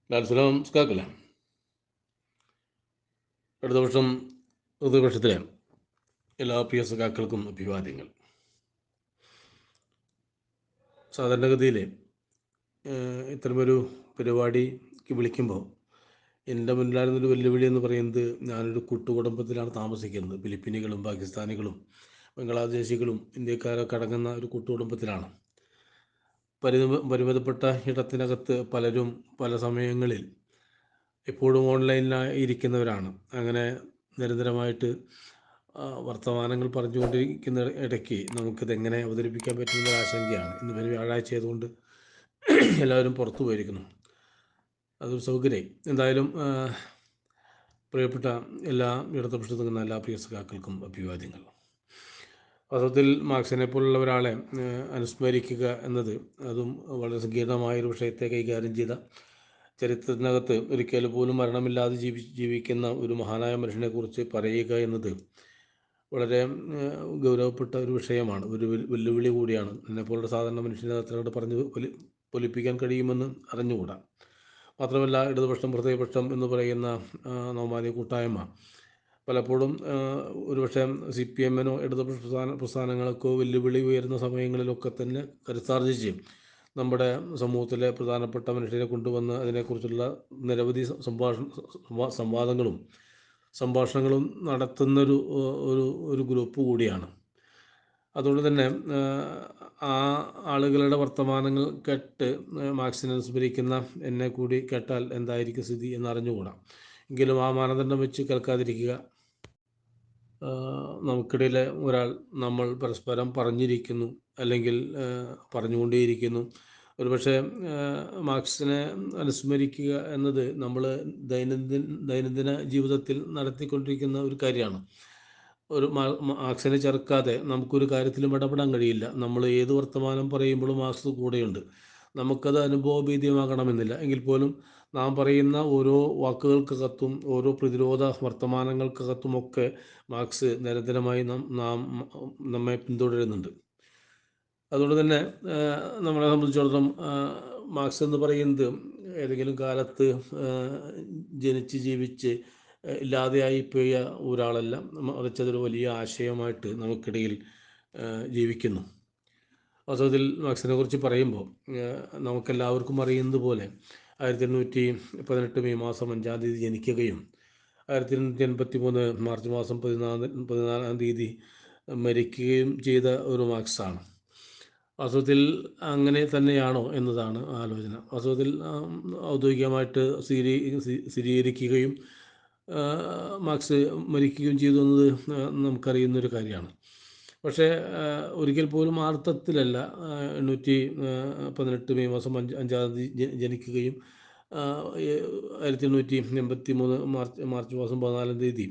ലാൽസലം സ്കാക്കല്ലേ അടുത്ത വർഷം ഋതുപക്ഷത്തിലെ എല്ലാ പ്രിയ സഖാക്കൾക്കും അഭിവാദ്യങ്ങൾ. സാധാരണഗതിയിൽ ഇത്തരമൊരു പരിപാടിക്ക് വിളിക്കുമ്പോൾ എൻ്റെ മുന്നിലായിരുന്നൊരു വെല്ലുവിളി എന്ന് പറയുന്നത്, ഞാനൊരു കൂട്ടുകുടുംബത്തിലാണ് താമസിക്കുന്നത്. ഫിലിപ്പീനികളും പാകിസ്ഥാനികളും ബംഗ്ലാദേശികളും ഇന്ത്യക്കാരൊക്കെ അടങ്ങുന്ന ഒരു കൂട്ടുകുടുംബത്തിലാണ്. പരിമിതപ്പെട്ട ഇടത്തിനകത്ത് പലരും പല സമയങ്ങളിൽ എപ്പോഴും ഓൺലൈനിലായി ഇരിക്കുന്നവരാണ്. അങ്ങനെ നിരന്തരമായിട്ട് വർത്തമാനങ്ങൾ പറഞ്ഞുകൊണ്ടിരിക്കുന്ന ഇടയ്ക്ക് നമുക്കിതെങ്ങനെ അവതരിപ്പിക്കാൻ പറ്റുന്ന ആശങ്കയാണ്. ഇന്ന് വ്യാഴാഴ്ച ആയതുകൊണ്ട് എല്ലാവരും പുറത്തു പോയിരിക്കുന്നു. അതൊരു സൗകര്യം. എന്തായാലും പ്രിയപ്പെട്ട എല്ലാ ഇടതുപക്ഷത്തു നിൽക്കുന്ന എല്ലാ പ്രിയ സഖാക്കൾക്കും അഭിവാദ്യങ്ങൾ. വാസ്തവത്തിൽ മാർക്സിനെ പോലുള്ള ഒരാളെ അനുസ്മരിക്കുക എന്നത് അതും വളരെ സങ്കീർണമായൊരു വിഷയത്തെ കൈകാര്യം ചെയ്ത, ചരിത്രത്തിനകത്ത് ഒരിക്കൽ പോലും മരണമില്ലാതെ ജീവിക്കുന്ന ഒരു മഹാനായ മനുഷ്യനെക്കുറിച്ച് പറയുക എന്നത് വളരെ ഗൗരവപ്പെട്ട ഒരു വിഷയമാണ്, ഒരു വെല്ലുവിളി കൂടിയാണ്. എന്നെപ്പോലുള്ള സാധാരണ മനുഷ്യനെ അത്രയോട് പറഞ്ഞ് പൊലിപ്പിക്കാൻ കഴിയുമെന്ന് അറിഞ്ഞുകൂടാ. മാത്രമല്ല, ഇടതുപക്ഷം ഹൃദയപക്ഷം എന്ന് പറയുന്ന നവമാധ്യമ കൂട്ടായ്മ പലപ്പോഴും ഒരുപക്ഷെ CPM-നോ ഇടതുപക്ഷ പ്രസ്ഥാനങ്ങൾക്കോ വെല്ലുവിളി ഉയരുന്ന സമയങ്ങളിലൊക്കെ തന്നെ കരുത്താർജിച്ച് നമ്മുടെ സമൂഹത്തിലെ പ്രധാനപ്പെട്ട മനുഷ്യരെ കൊണ്ടുവന്ന് അതിനെക്കുറിച്ചുള്ള നിരവധി സംഭാഷണങ്ങളും നടത്തുന്നൊരു ഒരു ഗ്രൂപ്പ് കൂടിയാണ്. അതുകൊണ്ട് തന്നെ ആ ആളുകളുടെ വർത്തമാനങ്ങൾ കേട്ട് മാർക്സിനെ അനുസ്മരിക്കുന്ന എന്നെ കൂടി കേട്ടാൽ എന്തായിരിക്കും സ്ഥിതി എന്നറിഞ്ഞുകൂടാ. എങ്കിലും ആ മാനദണ്ഡം വെച്ച് കേൾക്കാതിരിക്കുക. നമുക്കിടയിലെ ഒരാൾ നമ്മൾ പരസ്പരം പറഞ്ഞിരിക്കുന്നു, അല്ലെങ്കിൽ പറഞ്ഞുകൊണ്ടേയിരിക്കുന്നു. ഒരുപക്ഷെ മാർക്സിനെ അനുസ്മരിക്കുക എന്നത് നമ്മൾ ദൈനംദിന ജീവിതത്തിൽ നടത്തിക്കൊണ്ടിരിക്കുന്ന ഒരു കാര്യമാണ്. ഒരു മാർക്സിനെ ചേർക്കാതെ നമുക്കൊരു കാര്യത്തിലും ഇടപെടാൻ കഴിയില്ല. നമ്മൾ ഏത് വർത്തമാനം പറയുമ്പോഴും മാർക്സ് കൂടെയുണ്ട്. നമുക്കത് അനുഭവഭേദ്യമാകണമെന്നില്ല. എങ്കിൽ പോലും നാം പറയുന്ന ഓരോ വാക്കുകൾക്കകത്തും ഓരോ പ്രതിരോധ വർത്തമാനങ്ങൾക്കകത്തുമൊക്കെ മാർക്സ് നിരന്തരമായി നമ്മെ പിന്തുടരുന്നുണ്ട്. അതുകൊണ്ട് തന്നെ നമ്മളെ സംബന്ധിച്ചിടത്തോളം മാർക്സ് എന്ന് പറയുന്നത് ഏതെങ്കിലും കാലത്ത് ജനിച്ച് ജീവിച്ച് ഇല്ലാതെയായിപ്പോയ ഒരാളല്ല, മറിച്ച് അതൊരു വലിയ ആശയമായിട്ട് നമുക്കിടയിൽ ജീവിക്കുന്നു. വാസ്തവത്തിൽ മാർക്സിനെ കുറിച്ച് പറയുമ്പോൾ നമുക്കെല്ലാവർക്കും അറിയുന്നത് പോലെ 1818 മെയ് മാസം 5-ാം തീയതി ജനിക്കുകയും 1883 മാർച്ച് മാസം 14-ാം തീയതി മരിക്കുകയും ചെയ്ത ഒരു മാർക്സാണ്. വാസ്തവത്തിൽ അങ്ങനെ തന്നെയാണോ എന്നതാണ് ആലോചന. വാസ്തവത്തിൽ ഔദ്യോഗികമായിട്ട് സ്ഥിരീകരിക്കുകയും മാർക്സ് മരിക്കുകയും ചെയ്തു എന്നത് നമുക്കറിയുന്നൊരു കാര്യമാണ്. പക്ഷേ ഒരിക്കൽ പോലും ആ അർത്ഥത്തിലല്ല 1818 മെയ് മാസം 5-ാം തീയതി ജനിക്കുകയും 1883 മാർച്ച് മാസം 14-ാം തീയതി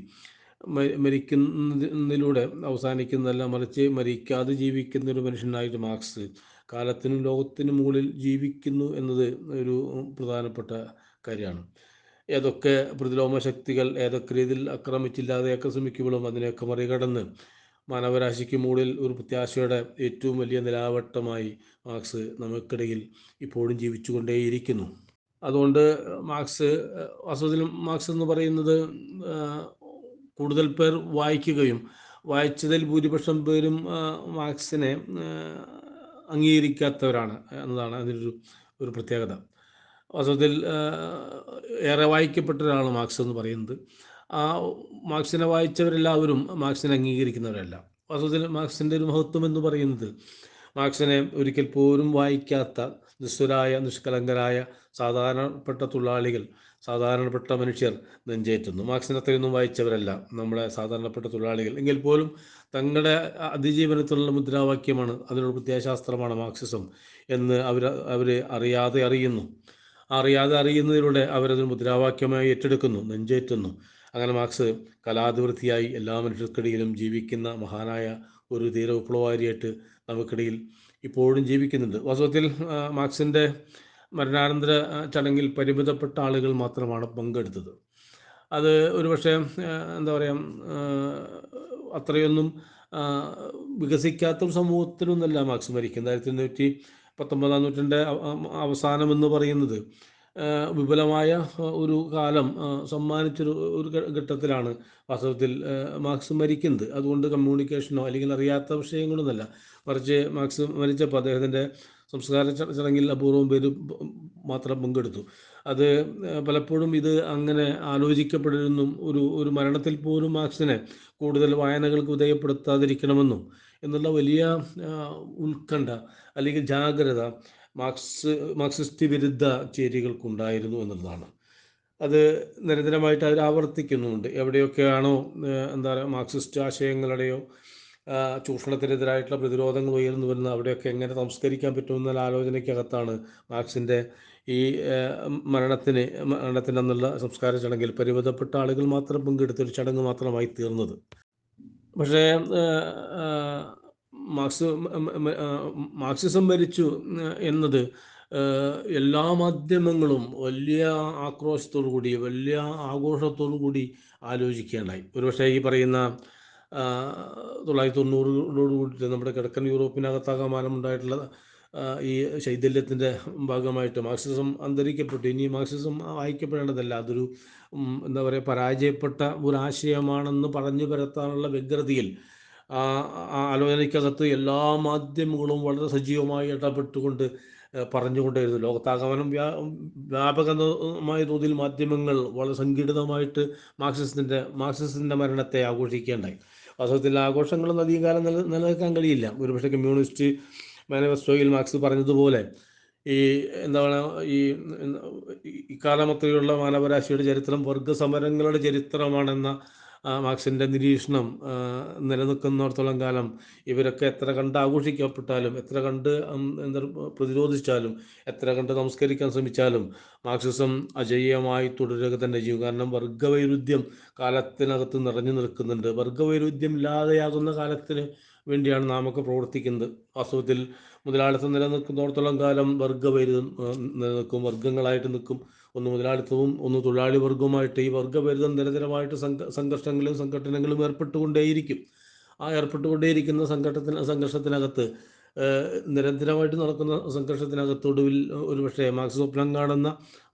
മരിക്കുന്നതിലൂടെ അവസാനിക്കുന്നതല്ല, മറിച്ച് മരിക്കാതെ ജീവിക്കുന്നൊരു മനുഷ്യനായിട്ട് മാർക്സ് കാലത്തിനും ലോകത്തിനും മുകളിൽ ജീവിക്കുന്നു എന്നത് ഒരു പ്രധാനപ്പെട്ട കാര്യമാണ്. ഏതൊക്കെ പ്രതിലോമ ശക്തികൾ ഏതൊക്കെ രീതിയിൽ ആക്രമിച്ചില്ലാതെയൊക്കെ ശ്രമിക്കുമ്പോഴും അതിനെയൊക്കെ മറികടന്ന് മാനവരാശിക്ക് മുകളിൽ ഒരു പ്രത്യാശയുടെ ഏറ്റവും വലിയ നിലാവട്ടമായി മാർക്സ് നമുക്കിടയിൽ ഇപ്പോഴും ജീവിച്ചുകൊണ്ടേയിരിക്കുന്നു. അതുകൊണ്ട് വാസ്തവത്തിൽ മാർക്സ് എന്ന് പറയുന്നത് കൂടുതൽ പേർ വായിക്കുകയും വായിച്ചതിൽ ഭൂരിപക്ഷം പേരും മാർക്സിനെ അംഗീകരിക്കാത്തവരാണ് എന്നതാണ് അതിനൊരു പ്രത്യേകത. വാസ്തവത്തിൽ ഏറെ വായിക്കപ്പെട്ട ഒരാളാണ് മാർക്സ് എന്ന് പറയുന്നത്. ആ മാർക്സിനെ വായിച്ചവരെല്ലാവരും മാർക്സിനെ അംഗീകരിക്കുന്നവരല്ല. വാസ്തവത്തിൽ മാർക്സിൻ്റെ ഒരു മഹത്വം എന്ന് പറയുന്നത് മാർക്സിനെ ഒരിക്കൽ പോലും വായിക്കാത്ത നിസ്വരായ നിഷ്കളങ്കരായ സാധാരണപ്പെട്ട തൊഴിലാളികൾ, സാധാരണപ്പെട്ട മനുഷ്യർ നെഞ്ചേറ്റുന്നു. മാർക്സിനെ അത്രയൊന്നും വായിച്ചവരല്ല നമ്മളെ സാധാരണപ്പെട്ട തൊഴിലാളികൾ. എങ്കിൽ പോലും തങ്ങളുടെ അതിജീവനത്തിലുള്ള മുദ്രാവാക്യമാണ്, അതിനുള്ള പ്രത്യയശാസ്ത്രമാണ് മാർക്സിസം എന്ന് അവർ അറിയാതെ അറിയുന്നതിലൂടെ അവരത് മുദ്രാവാക്യമായി ഏറ്റെടുക്കുന്നു, നെഞ്ചേറ്റുന്നു. അങ്ങനെ മാർക്സ് കലാധിവൃത്തിയായി എല്ലാ മനുഷ്യർക്കിടയിലും ജീവിക്കുന്ന മഹാനായ ഒരു ധീര വിപ്ലവകാരിയായിട്ട് നമുക്കിടയിൽ ഇപ്പോഴും ജീവിക്കുന്നുണ്ട്. വാസ്തവത്തിൽ മാർക്സിൻ്റെ മരണാനന്തര ചടങ്ങിൽ പരിമിതപ്പെട്ട ആളുകൾ മാത്രമാണ് പങ്കെടുത്തത്. അത് ഒരുപക്ഷെ എന്താ പറയുക, അത്രയൊന്നും വികസിക്കാത്തൊരു സമൂഹത്തിലൊന്നല്ല മാർക്സ് മരിക്കുന്നത്. 1919 നൂറ്റാണ്ടിൻ്റെ അവസാനം എന്ന് പറയുന്നത് വിപുലമായ ഒരു കാലം സമ്മാനിച്ചൊരു ഒരു ഘട്ടത്തിലാണ് വാസ്തവത്തിൽ മാർക്സ് മരിക്കുന്നത്. അതുകൊണ്ട് കമ്മ്യൂണിക്കേഷനോ അല്ലെങ്കിൽ അറിയാത്ത വിഷയങ്ങളൊന്നുമല്ല, മറിച്ച് മാർക്സ് മരിച്ചപ്പോൾ അദ്ദേഹത്തിൻ്റെ സംസ്കാര ചടങ്ങിൽ അപൂർവം പേര് മാത്രം പങ്കെടുത്തു. അത് പലപ്പോഴും ഇത് അങ്ങനെ ആലോചിക്കപ്പെടരുന്നും ഒരു മരണത്തിൽ പോലും മാർക്സിനെ കൂടുതൽ വായനകൾക്ക് വിധേയപ്പെടുത്താതിരിക്കണമെന്നും എന്നുള്ള വലിയ ഉത്കണ്ഠ അല്ലെങ്കിൽ ജാഗ്രത മാർക്സിസ്റ്റ് വിരുദ്ധ ചേരികൾക്കുണ്ടായിരുന്നു എന്നുള്ളതാണ്. അത് നിരന്തരമായിട്ട് അവർ ആവർത്തിക്കുന്നുമുണ്ട്. എവിടെയൊക്കെയാണോ എന്താ പറയുക മാർക്സിസ്റ്റ് ആശയങ്ങളുടെയോ ചൂഷണത്തിനെതിരായിട്ടുള്ള പ്രതിരോധങ്ങൾ ഉയർന്നു വരുന്നത്, അവിടെയൊക്കെ എങ്ങനെ സംസ്കരിക്കാൻ പറ്റുമെന്നുള്ള ആലോചനയ്ക്കകത്താണ് മാർക്സിൻ്റെ ഈ മരണത്തിന് അന്നുള്ള സംസ്കാര ചടങ്ങിൽ പരിമിതപ്പെട്ട ആളുകൾ മാത്രം പങ്കെടുത്തൊരു ചടങ്ങ് മാത്രമായി തീർന്നത്. പക്ഷേ മാർക്സിസം ഭരിച്ചു എന്നത് എല്ലാ മാധ്യമങ്ങളും വലിയ ആക്രോശത്തോടു കൂടി, വലിയ ആഘോഷത്തോടു കൂടി ആലോചിക്കുകയുണ്ടായി. ഒരുപക്ഷെ ഈ പറയുന്ന 1990 കൂടി നമ്മുടെ കിഴക്കൻ യൂറോപ്പിനകത്താകമാനം ഉണ്ടായിട്ടുള്ള ഈ ശൈഥില്യത്തിൻ്റെ ഭാഗമായിട്ട് മാർക്സിസം അന്തരിക്കപ്പെട്ടു. ഇനി മാർക്സിസം വായിക്കപ്പെടേണ്ടതല്ല, അതൊരു എന്താ പറയുക പരാജയപ്പെട്ട ഒരാശയമാണെന്ന് പറഞ്ഞു പരത്താനുള്ള വ്യഗ്രതയിൽ ആലോചനയ്ക്കകത്ത് എല്ലാ മാധ്യമങ്ങളും വളരെ സജീവമായി ഇടപെട്ടുകൊണ്ട് പറഞ്ഞുകൊണ്ടേയിരുന്നു. ലോകത്താകമാനം വ്യാപകമായ തോതിൽ മാധ്യമങ്ങൾ വളരെ സംഘടിതമായിട്ട് മാർക്സിസത്തിൻ്റെ മരണത്തെ ആഘോഷിക്കേണ്ടായി. വാസ്തവത്തിൽ ആഘോഷങ്ങളൊന്നും അധികം കാലം നിലനിൽക്കാൻ കഴിയില്ല. ഒരുപക്ഷെ കമ്മ്യൂണിസ്റ്റ് മാനിഫെസ്റ്റോയിൽ മാർക്സ് പറഞ്ഞതുപോലെ ഈ എന്താ പറയുക ഇക്കാലമത്രയുള്ള മാനവരാശിയുടെ ചരിത്രം വർഗസമരങ്ങളുടെ ചരിത്രമാണെന്ന മാർക്സിൻ്റെ നിരീക്ഷണം നിലനിൽക്കുന്നിടത്തോളം കാലം ഇവരൊക്കെ എത്ര കണ്ട് ആഘോഷിക്കപ്പെട്ടാലും, എത്ര കണ്ട് എന്താ പ്രതിരോധിച്ചാലും, എത്ര കണ്ട് നമസ്കരിക്കാൻ ശ്രമിച്ചാലും മാർക്സിസം അജയ്യമായി തുടരുക തന്നെ ചെയ്യും. കാരണം വർഗവൈരുദ്ധ്യം കാലത്തിനകത്ത് നിറഞ്ഞു നിൽക്കുന്നുണ്ട്. വർഗവൈരുദ്ധ്യം ഇല്ലാതെയാകുന്ന കാലത്തിന് വേണ്ടിയാണ് നാമൊക്കെ പ്രവർത്തിക്കുന്നത്. വാസ്തവത്തിൽ മുതലാളിത്തം നിലനിൽക്കുന്നിടത്തോളം കാലം വർഗവൈരുദ്ധ്യം നിലനിൽക്കും, വർഗങ്ങളായിട്ട് നിൽക്കും. ഒന്ന് മുതലാളിത്തവും ഒന്ന് തൊഴിലാളി വർഗവുമായിട്ട് ഈ വർഗവിരുദ്ധം നിരന്തരമായിട്ട് സംഘർഷങ്ങളും സംഘടനകളും ഏർപ്പെട്ടുകൊണ്ടേയിരിക്കും. ഏർപ്പെട്ടുകൊണ്ടേയിരിക്കുന്ന സംഘർഷത്തിനകത്ത് നിരന്തരമായിട്ട് നടക്കുന്ന സംഘർഷത്തിനകത്തൊടുവിൽ ഒരുപക്ഷെ മാർക്സ് സ്വപ്നം കാണുന്ന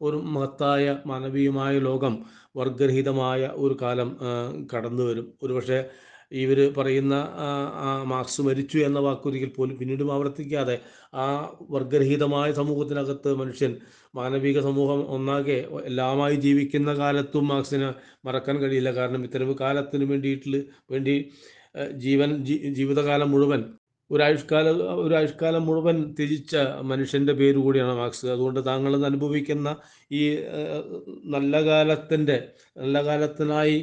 ഒരു മഹത്തായ മാനവീയമായ ലോകം, വർഗരഹിതമായ ഒരു കാലം കടന്നു വരും. ഒരുപക്ഷെ ഇവർ പറയുന്ന മാർക്സ് മരിച്ചു എന്ന വാക്കൊരിക്കൽ പോലും പിന്നീടും ആവർത്തിക്കാതെ ആ വർഗരഹിതമായ സമൂഹത്തിനകത്ത് മനുഷ്യൻ, മാനവിക സമൂഹം ഒന്നാകെ എല്ലാമായി ജീവിക്കുന്ന കാലത്തും മാർക്സിനെ മറക്കാൻ കഴിയില്ല. കാരണം ഇത്തരം കാലത്തിന് വേണ്ടി ജീവിതകാലം മുഴുവൻ ഒരായുഷ്കാലം മുഴുവൻ ത്യജിച്ച മനുഷ്യൻ്റെ പേര് കൂടിയാണ് മാർക്സ്. അതുകൊണ്ട് താങ്കൾ അനുഭവിക്കുന്ന ഈ നല്ല കാലത്തിനായി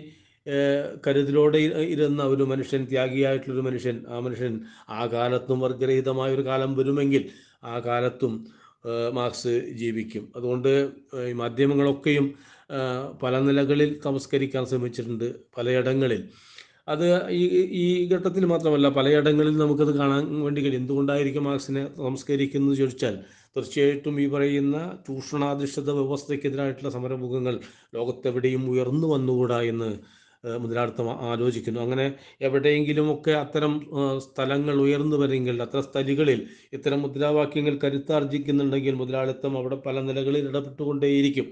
കരുതലോടെ ഇരുന്ന ഒരു മനുഷ്യൻ, ത്യാഗിയായിട്ടുള്ളൊരു മനുഷ്യൻ, ആ കാലത്തും വർഗരഹിതമായ ഒരു കാലം വരുമെങ്കിൽ ആ കാലത്തും മാർക്സ് ജീവിക്കും. അതുകൊണ്ട് ഈ മാധ്യമങ്ങളൊക്കെയും പല നിലകളിൽ സംസ്കരിക്കാൻ ശ്രമിച്ചിട്ടുണ്ട്, പലയിടങ്ങളിൽ. അത് ഈ ഘട്ടത്തിൽ മാത്രമല്ല, പലയിടങ്ങളിൽ നമുക്കത് കാണാൻ വേണ്ടി കഴിയും. എന്തുകൊണ്ടായിരിക്കും മാർക്സിനെ സംസ്കരിക്കുന്നത് ചോദിച്ചാൽ തീർച്ചയായിട്ടും ഈ പറയുന്ന ചൂഷണാധിഷ്ഠിത വ്യവസ്ഥയ്ക്കെതിരായിട്ടുള്ള സമരമുഖങ്ങൾ ലോകത്തെവിടെയും ഉയർന്നു വന്നുകൂടാ എന്ന് മുതലാളിത്തം ആലോചിക്കുന്നു. അങ്ങനെ എവിടെയെങ്കിലുമൊക്കെ അത്തരം സ്ഥലങ്ങൾ ഉയർന്നു വരെങ്കിൽ, അത്തരം സ്ഥലികളിൽ ഇത്തരം മുദ്രാവാക്യങ്ങൾ കരുത്താർജിക്കുന്നുണ്ടെങ്കിൽ മുതലാളിത്തം അവിടെ പല നിലകളിൽ ഇടപെട്ടുകൊണ്ടേയിരിക്കും.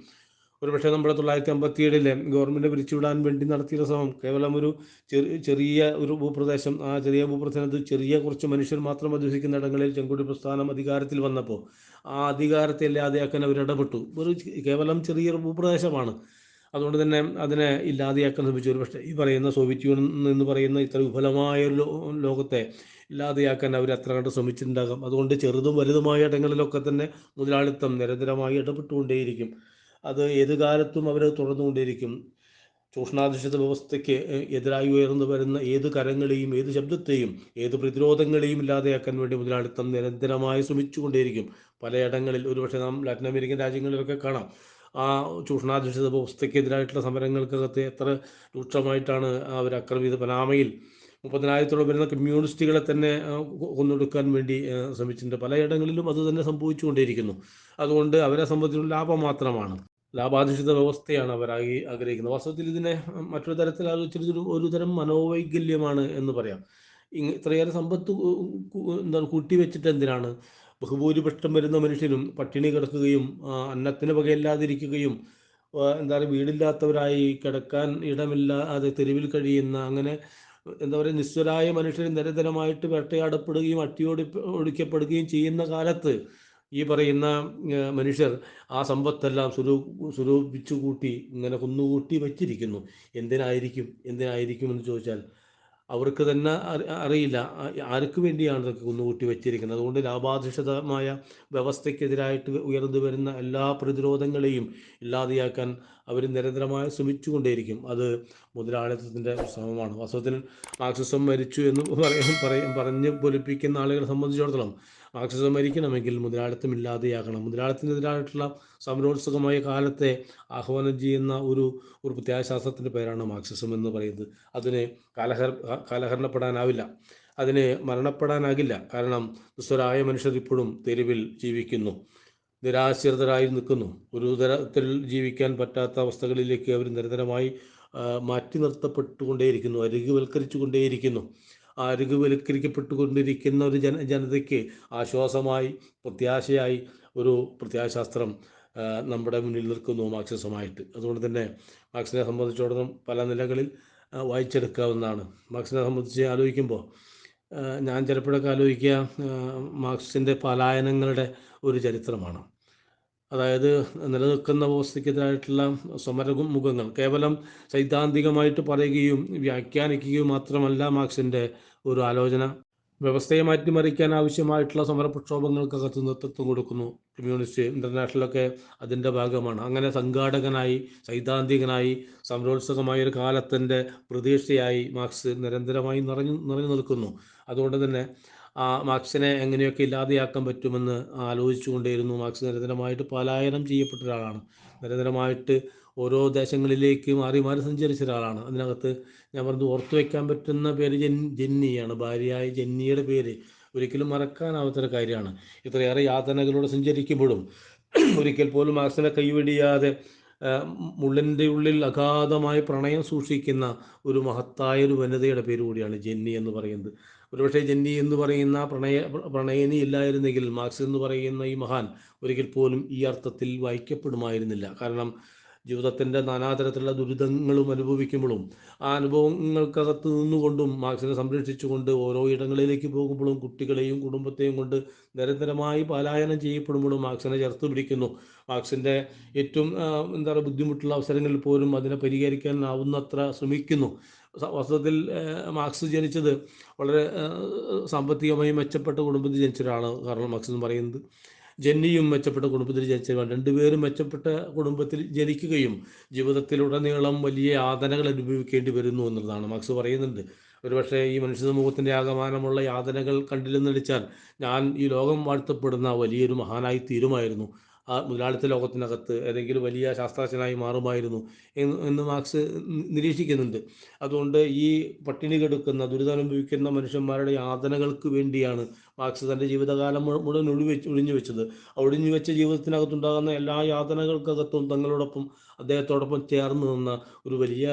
ഒരുപക്ഷെ നമ്മുടെ 1957 ഗവൺമെൻറ് പിരിച്ചുവിടാൻ വേണ്ടി നടത്തിയ ശ്രമം കേവലം ഒരു ചെറിയ ഒരു ഭൂപ്രദേശം, ആ ചെറിയ ഭൂപ്രദേശത്ത് ചെറിയ കുറച്ച് മനുഷ്യർ മാത്രം അധിവസിക്കുന്ന ഇടങ്ങളിൽ ചെങ്കൊടി പ്രസ്ഥാനം അധികാരത്തിൽ വന്നപ്പോൾ ആ അധികാരത്തെ ഇല്ലാതെയാക്കാൻ അവർ ഇടപെട്ടു. ഒരു കേവലം ചെറിയൊരു ഭൂപ്രദേശമാണ്, അതുകൊണ്ട് തന്നെ അതിനെ ഇല്ലാതെയാക്കാൻ ശ്രമിച്ചു. ഒരു പക്ഷേ ഈ പറയുന്ന സോവിയറ്റ് യൂണിയൻ എന്ന് പറയുന്ന ഇത്ര വിഫലമായ ഒരു ലോകത്തെ ഇല്ലാതെയാക്കാൻ അവർ അത്ര കണ്ട് ശ്രമിച്ചിട്ടുണ്ടാകാം. അതുകൊണ്ട് ചെറുതും വലുതുമായ ഇടങ്ങളിലൊക്കെ തന്നെ മുതലാളിത്തം നിരന്തരമായി ഇടപെട്ടുകൊണ്ടേയിരിക്കും. അത് ഏത് കാലത്തും അവർ തുടർന്നുകൊണ്ടേയിരിക്കും. ചൂഷണാധിഷ്ഠിത വ്യവസ്ഥയ്ക്ക് എതിരായി ഉയർന്നു വരുന്ന ഏത് കരങ്ങളെയും, ഏത് ശബ്ദത്തെയും, ഏത് പ്രതിരോധങ്ങളെയും ഇല്ലാതെയാക്കാൻ വേണ്ടി മുതലാളിത്തം നിരന്തരമായി ശ്രമിച്ചുകൊണ്ടേയിരിക്കും. പലയിടങ്ങളിൽ ഒരുപക്ഷെ നാം ലാറ്റിൻ അമേരിക്കൻ രാജ്യങ്ങളിലൊക്കെ കാണാം, ആ ചൂഷണാധിഷ്ഠിത വ്യവസ്ഥയ്ക്കെതിരായിട്ടുള്ള സമരങ്ങൾക്കകത്ത് എത്ര രൂക്ഷമായിട്ടാണ് അവർ ആക്രമിച്ചത്. പനാമയിൽ 30,000-ഓളം വരുന്ന കമ്മ്യൂണിസ്റ്റുകളെ തന്നെ കൊന്നൊടുക്കാൻ വേണ്ടി ശ്രമിച്ചിട്ടുണ്ട്. പലയിടങ്ങളിലും അത് തന്നെ സംഭവിച്ചുകൊണ്ടേയിരിക്കുന്നു. അതുകൊണ്ട് അവരെ സംബന്ധിച്ചുള്ള ലാഭം മാത്രമാണ്, ലാഭാധിഷ്ഠിത വ്യവസ്ഥയാണ് അവർ ആഗ്രഹിക്കുന്നത്. വാസ്തവത്തിൽ ഇതിനെ മറ്റൊരു തരത്തിൽ ആലോചിച്ചൊരു ഒരു തരം മനോവൈകല്യമാണ് എന്ന് പറയാം. ഇത്രയേറെ സമ്പത്ത് എന്താണ് കൂട്ടിവെച്ചിട്ട് എന്തിനാണ്? ബഹുഭൂരിപക്ഷം വരുന്ന മനുഷ്യരും പട്ടിണി കിടക്കുകയും അന്നത്തിന് വകയില്ലാതിരിക്കുകയും എന്താ പറയുക വീടില്ലാത്തവരായി കിടക്കാൻ ഇടമില്ലാതെ തെരുവിൽ കഴിയുന്ന അങ്ങനെ എന്താ പറയുക നിസ്വരായ മനുഷ്യർ നിരന്തരമായിട്ട് വേട്ടയാടപ്പെടുകയും ഒടിക്കപ്പെടുകയും ചെയ്യുന്ന കാലത്ത് ഈ പറയുന്ന മനുഷ്യർ ആ സമ്പത്തെല്ലാം സ്വരൂപിച്ചു കൂട്ടി ഇങ്ങനെ കുന്നുകൂട്ടി വച്ചിരിക്കുന്നു. എന്തിനായിരിക്കും എന്ന് ചോദിച്ചാൽ അവർക്ക് തന്നെ അറിയില്ല ആർക്ക് വേണ്ടിയാണ് ഇതൊക്കെ കുന്നുകൂട്ടി വെച്ചിരിക്കുന്നത്. അതുകൊണ്ട് ലാഭാധിഷ്ഠിതമായ വ്യവസ്ഥയ്ക്കെതിരായിട്ട് ഉയർന്നു വരുന്ന എല്ലാ പ്രതിരോധങ്ങളെയും ഇല്ലാതെയാക്കാൻ അവർ നിരന്തരമായി ശ്രമിച്ചുകൊണ്ടേയിരിക്കും. അത് മുതലാളിത്തത്തിൻ്റെ ശ്രമമാണ്. വാസ്തവത്തിൽ മാർക്സിസം മരിച്ചു എന്ന് പറഞ്ഞ് പൊലിപ്പിക്കുന്ന ആളുകളെ സംബന്ധിച്ചിടത്തോളം മാർക്സിസം മരിക്കണമെങ്കിൽ മുതലാളിത്തം ഇല്ലാതെയാക്കണം. മുതലാളിത്തത്തിനെതിരായിട്ടുള്ള സമരോത്സുകമായ കാലത്തെ ആഹ്വാനം ചെയ്യുന്ന ഒരു പ്രത്യാശാസ്ത്രത്തിൻ്റെ പേരാണ് മാർക്സിസം എന്ന് പറയുന്നത്. അതിന് കാലഹരണപ്പെടാനാവില്ല, അതിന് മരണപ്പെടാനാകില്ല. കാരണം നിസ്വരായ മനുഷ്യർ ഇപ്പോഴും തെരുവിൽ ജീവിക്കുന്നു, നിരാശ്രിതരായി നിൽക്കുന്നു. ഒരു തരത്തിൽ ജീവിക്കാൻ പറ്റാത്ത അവസ്ഥകളിലേക്ക് അവർ നിരന്തരമായി മാറ്റി നിർത്തപ്പെട്ടുകൊണ്ടേയിരിക്കുന്നു, അരികുവൽക്കരിച്ചു കൊണ്ടേയിരിക്കുന്നു. ആ അരികുവൽക്കരിക്കപ്പെട്ടുകൊണ്ടിരിക്കുന്ന ഒരു ജനതയ്ക്ക് ആശ്വാസമായി, പ്രത്യാശയായി ഒരു പ്രത്യാശാസ്ത്രം നമ്മുടെ മുന്നിൽ നിൽക്കുന്നു മാർക്സിസമായിട്ട്. അതുകൊണ്ട് തന്നെ മാർക്സിനെ സംബന്ധിച്ചിടത്തോളം പല നിലകളിൽ വായിച്ചെടുക്കാവുന്നതാണ്. മാർക്സിനെ സംബന്ധിച്ച് ആലോചിക്കുമ്പോൾ ഞാൻ ചിലപ്പോഴൊക്കെ ആലോചിക്കുക മാർക്സിൻ്റെ പലായനങ്ങളുടെ ഒരു ചരിത്രമാണ്. അതായത് നിലനിൽക്കുന്ന വ്യവസ്ഥയ്ക്കെതിരായിട്ടുള്ള സമരമുഖങ്ങൾ കേവലം സൈദ്ധാന്തികമായിട്ട് പറയുകയും വ്യാഖ്യാനിക്കുകയും മാത്രമല്ല മാർക്സിൻ്റെ ഒരു ആലോചന. വ്യവസ്ഥയെ മാറ്റിമറിക്കാൻ ആവശ്യമായിട്ടുള്ള സമരപ്രക്ഷോഭങ്ങൾക്കകത്ത് നേതൃത്വം കൊടുക്കുന്നു. കമ്മ്യൂണിസ്റ്റ് ഇൻ്റർനാഷണലൊക്കെ അതിൻ്റെ ഭാഗമാണ്. അങ്ങനെ സംഘാടകനായി, സൈദ്ധാന്തികനായി, സമരോത്സുകമായൊരു കാലത്തിൻ്റെ പ്രതീക്ഷയായി മാർക്സ് നിരന്തരമായി നിറഞ്ഞു നിൽക്കുന്നു. അതുകൊണ്ട് തന്നെ ആ മാർക്സിനെ എങ്ങനെയൊക്കെ ഇല്ലാതെയാക്കാൻ പറ്റുമെന്ന് ആലോചിച്ചുകൊണ്ടേയിരുന്നു. മാർക്സ് നിരന്തരമായിട്ട് പലായനം ചെയ്യപ്പെട്ട ഒരാളാണ്. നിരന്തരമായിട്ട് ഓരോ ദേശങ്ങളിലേക്ക് മാറി മാറി സഞ്ചരിച്ച ഒരാളാണ്. അതിനകത്ത് ഞാൻ പറഞ്ഞു ഓർത്തു വയ്ക്കാൻ പറ്റുന്ന പേര് ജെന്നിയാണ്. ഭാര്യയായ ജെന്നിയുടെ പേര് ഒരിക്കലും മറക്കാനാവാത്തൊരു കാര്യമാണ്. ഇത്രയേറെ യാതനകളോട് സഞ്ചരിക്കുമ്പോഴും ഒരിക്കൽ പോലും മാർക്സിനെ കൈവെടിയാതെ മുള്ളിൻ്റെ ഉള്ളിൽ അഗാധമായ പ്രണയം സൂക്ഷിക്കുന്ന ഒരു മഹത്തായ ഒരു വനിതയുടെ പേര് കൂടിയാണ് ജെന്നി എന്ന് പറയുന്നത്. ഒരുപക്ഷെ ജെന്നി എന്ന് പറയുന്ന പ്രണയിനി ഇല്ലായിരുന്നെങ്കിൽ മാർക്സ് എന്ന് പറയുന്ന ഈ മഹാൻ ഒരിക്കൽ പോലും ഈ അർത്ഥത്തിൽ വായിക്കപ്പെടുമായിരുന്നില്ല. കാരണം ജീവിതത്തിൻ്റെ നാനാതരത്തിലുള്ള ദുരിതങ്ങളും അനുഭവിക്കുമ്പോഴും ആ അനുഭവങ്ങൾക്കകത്ത് നിന്നുകൊണ്ടും മാർക്സിനെ സംരക്ഷിച്ചുകൊണ്ട് ഓരോ ഇടങ്ങളിലേക്ക് പോകുമ്പോഴും കുട്ടികളെയും കുടുംബത്തെയും കൊണ്ട് നിരന്തരമായി പലായനം ചെയ്യപ്പെടുമ്പോഴും മാർക്സിനെ ചേർത്ത് പിടിക്കുന്നു. മാർക്സിൻ്റെ ഏറ്റവും എന്താ പറയുക ബുദ്ധിമുട്ടുള്ള അവസരങ്ങളിൽ പോലും അതിനെ പരിഹരിക്കാനാവുന്നത്ര ശ്രമിക്കുന്നു. വാസ്തവത്തിൽ മാർക്സ് ജനിച്ചത് വളരെ സാമ്പത്തികമായി മെച്ചപ്പെട്ട കുടുംബത്തിൽ ജനിച്ച ഒരാളാണ്. കാരണം മാർക്സ് എന്ന് പറയുന്നത് ജെന്നിയും മെച്ചപ്പെട്ട കുടുംബത്തിൽ ജനിച്ചവരാണ്. രണ്ടുപേരും മെച്ചപ്പെട്ട കുടുംബത്തിൽ ജനിക്കുകയും ജീവിതത്തിലുടനീളം വലിയ യാതനകൾ അനുഭവിക്കേണ്ടി വരുന്നു എന്നുള്ളതാണ്. മാർക്സ് പറയുന്നുണ്ട് ഒരുപക്ഷെ ഈ മനുഷ്യ സമൂഹത്തിൻ്റെ ആകമാനമുള്ള യാതനകൾ കണ്ടില്ലെന്നടിച്ചാൽ ഞാൻ ഈ ലോകം വാഴ്ത്തപ്പെടുന്ന വലിയൊരു മഹാനായി തീരുമായിരുന്നു, ആ മുതലാളിത്ത ലോകത്തിനകത്ത് ഏതെങ്കിലും വലിയ ശാസ്ത്രജ്ഞനായി മാറുമായിരുന്നു എന്ന് മാർക്സ് നിരീക്ഷിക്കുന്നുണ്ട്. അതുകൊണ്ട് ഈ പട്ടിണി കെടുക്കുന്ന ദുരിതമനുഭവിക്കുന്ന മനുഷ്യന്മാരുടെ യാതനകൾക്ക് വേണ്ടിയാണ് മാർക്സ് തൻ്റെ ജീവിതകാലം മുഴുവൻ ഒഴിഞ്ഞു വെച്ചത്. ഒഴിഞ്ഞു വെച്ച ജീവിതത്തിനകത്തുണ്ടാകുന്ന എല്ലാ യാതനകൾക്കകത്തും തങ്ങളോടൊപ്പം അദ്ദേഹത്തോടൊപ്പം ചേർന്ന് നിന്ന ഒരു വലിയ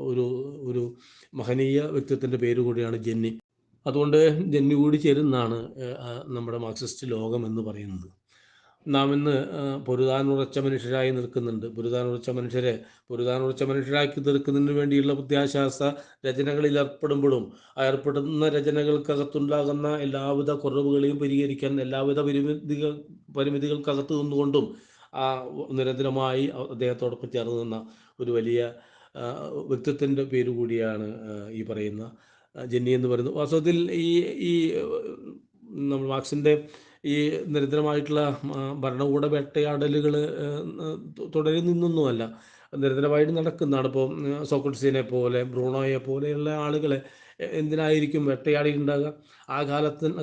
ഒരു ഒരു മഹനീയ വ്യക്തിത്വത്തിൻ്റെ പേര് കൂടിയാണ് ജെന്നി. അതുകൊണ്ട് ജെന്നി കൂടി ചേരുന്നതാണ് നമ്മുടെ മാർക്സിസ്റ്റ് ലോകം എന്ന് പറയുന്നത്. നാം ഇന്ന് പൊരുതാനുറച്ച മനുഷ്യരായി നിൽക്കുന്നുണ്ട്. പൊരുതാനുറച്ച മനുഷ്യരാക്കി തീർക്കുന്നതിന് വേണ്ടിയുള്ള പ്രത്യാശാസ്ത്ര രചനകളിൽ ഏർപ്പെടുന്ന രചനകൾക്കകത്തുണ്ടാകുന്ന എല്ലാവിധ കുറവുകളെയും പരിഹരിക്കാൻ എല്ലാവിധ പരിമിതികൾക്കകത്ത് നിന്നുകൊണ്ടും നിരന്തരമായി അദ്ദേഹത്തോടൊപ്പം ചേർന്ന് നിന്ന ഒരു വലിയ വ്യക്തിത്വത്തിൻ്റെ പേര് കൂടിയാണ് ഈ പറയുന്ന ജെന്നി എന്ന് പറയുന്നത്. വാസ്തവത്തിൽ ഈ നമ്മൾ മാർക്സിൻ്റെ ഈ നിരന്തരമായിട്ടുള്ള ഭരണകൂട വേട്ടയാടലുകൾ തുടരുന്നൊന്നുമല്ല, നിരന്തരമായിട്ട് നടക്കുന്നതാണ്. ഇപ്പോൾ സോക്രട്ടീസിനെ പോലെ ബ്രൂണോയെ പോലെയുള്ള ആളുകളെ എന്തിനായിരിക്കും വേട്ടയാടിയിട്ടുണ്ടാകുക? ആ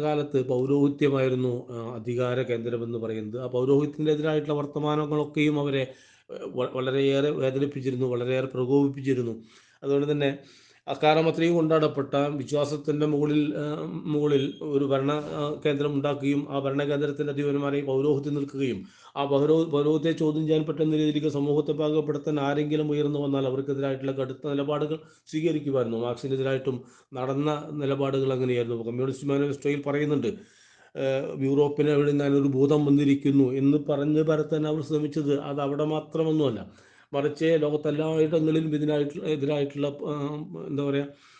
കാലത്ത് പൗരോഹിത്യമായിരുന്നു അധികാര കേന്ദ്രമെന്ന് പറയുന്നത്. ആ പൗരോഹിത്യത്തിനെതിരായിട്ടുള്ള വർത്തമാനങ്ങളൊക്കെയും അവരെ വളരെയേറെ വേദനിപ്പിച്ചിരുന്നു, വളരെയേറെ പ്രകോപിപ്പിച്ചിരുന്നു. അതുകൊണ്ട് തന്നെ അക്കാലം അത്രയും കൊണ്ടാടപ്പെട്ട വിശ്വാസത്തിൻ്റെ മുകളിൽ ഒരു ഭരണ കേന്ദ്രം ഉണ്ടാക്കുകയും ആ ഭരണകേന്ദ്രത്തിൻ്റെ അധിപന്മാരെ പൗരോഹിത്യം നിൽക്കുകയും ആ പൗരോഹിത്യത്തെ ചോദ്യം ചെയ്യാൻ പറ്റുന്ന രീതിയിലേക്ക് സമൂഹത്തെ പാകപ്പെടുത്താൻ ആരെങ്കിലും ഉയർന്നു വന്നാൽ അവർക്കെതിരായിട്ടുള്ള കടുത്ത നിലപാടുകൾ സ്വീകരിക്കുമായിരുന്നു. മാർക്സിനെതിരായിട്ടും നടന്ന നിലപാടുകൾ അങ്ങനെയായിരുന്നു. കമ്മ്യൂണിസ്റ്റ് മാനിഫെസ്റ്റോയിൽ പറയുന്നുണ്ട് യൂറോപ്പിനെ വിഴുങ്ങാനൊരു ഭൂതം വന്നിരിക്കുന്നു എന്ന് പറഞ്ഞ് പരത്താൻ അവർ ശ്രമിച്ചത് അത് അവിടെ മാത്രമൊന്നുമല്ല, മറിച്ച് ലോകത്തെല്ലായിടങ്ങളിലും എതിരായിട്ടുള്ള എന്താ പറയുക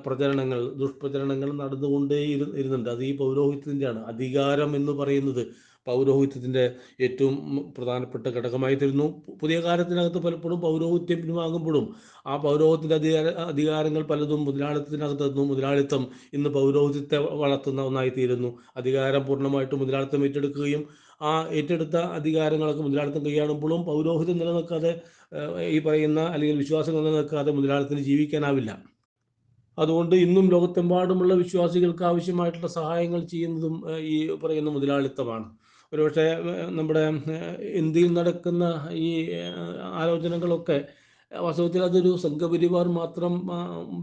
പ്രചരണങ്ങൾ, ദുഷ്പ്രചരണങ്ങൾ നടന്നുകൊണ്ടേ ഇരുന്നുണ്ട്. അത് ഈ പൗരോഹിത്യത്തിൻ്റെയാണ്. അധികാരം എന്ന് പറയുന്നത് പൗരോഹിത്യത്തിൻ്റെ ഏറ്റവും പ്രധാനപ്പെട്ട ഘടകമായി തരുന്നു. പുതിയ കാലത്തിനകത്ത് പലപ്പോഴും പൗരോഹിത്യം പിൻവാങ്ങുമ്പോഴും ആ പൗരോഹിത്യത്തിൻ്റെ അധികാരങ്ങൾ പലതും മുതലാളിത്തത്തിനകത്ത് എത്തുന്നു. മുതലാളിത്തം ഇന്ന് പൗരോഹിത്യത്തെ വളർത്തുന്ന ഒന്നായി തീരുന്നു. അധികാരം പൂർണ്ണമായിട്ട് മുതലാളിത്തം ഏറ്റെടുക്കുകയും ആ ഏറ്റെടുത്ത അധികാരങ്ങളൊക്കെ മുതലാളിത്തം കൈയാളുമ്പോഴും പൗരോഹിത്യം നിലനിൽക്കാതെ, ഈ പറയുന്ന അല്ലെങ്കിൽ വിശ്വാസം നിലനിൽക്കാതെ മുതലാളിത്തത്തിന് ജീവിക്കാനാവില്ല. അതുകൊണ്ട് ഇന്നും ലോകത്തെമ്പാടുമുള്ള വിശ്വാസികൾക്ക് ആവശ്യമായിട്ടുള്ള സഹായങ്ങൾ ചെയ്യുന്നതും ഈ പറയുന്ന മുതലാളിത്തമാണ്. ഒരുപക്ഷെ നമ്മുടെ ഇന്ത്യയിൽ നടക്കുന്ന ഈ ആലോചനകളൊക്കെ വാസ്തവത്തിൽ അതൊരു സംഘപരിവാർ മാത്രം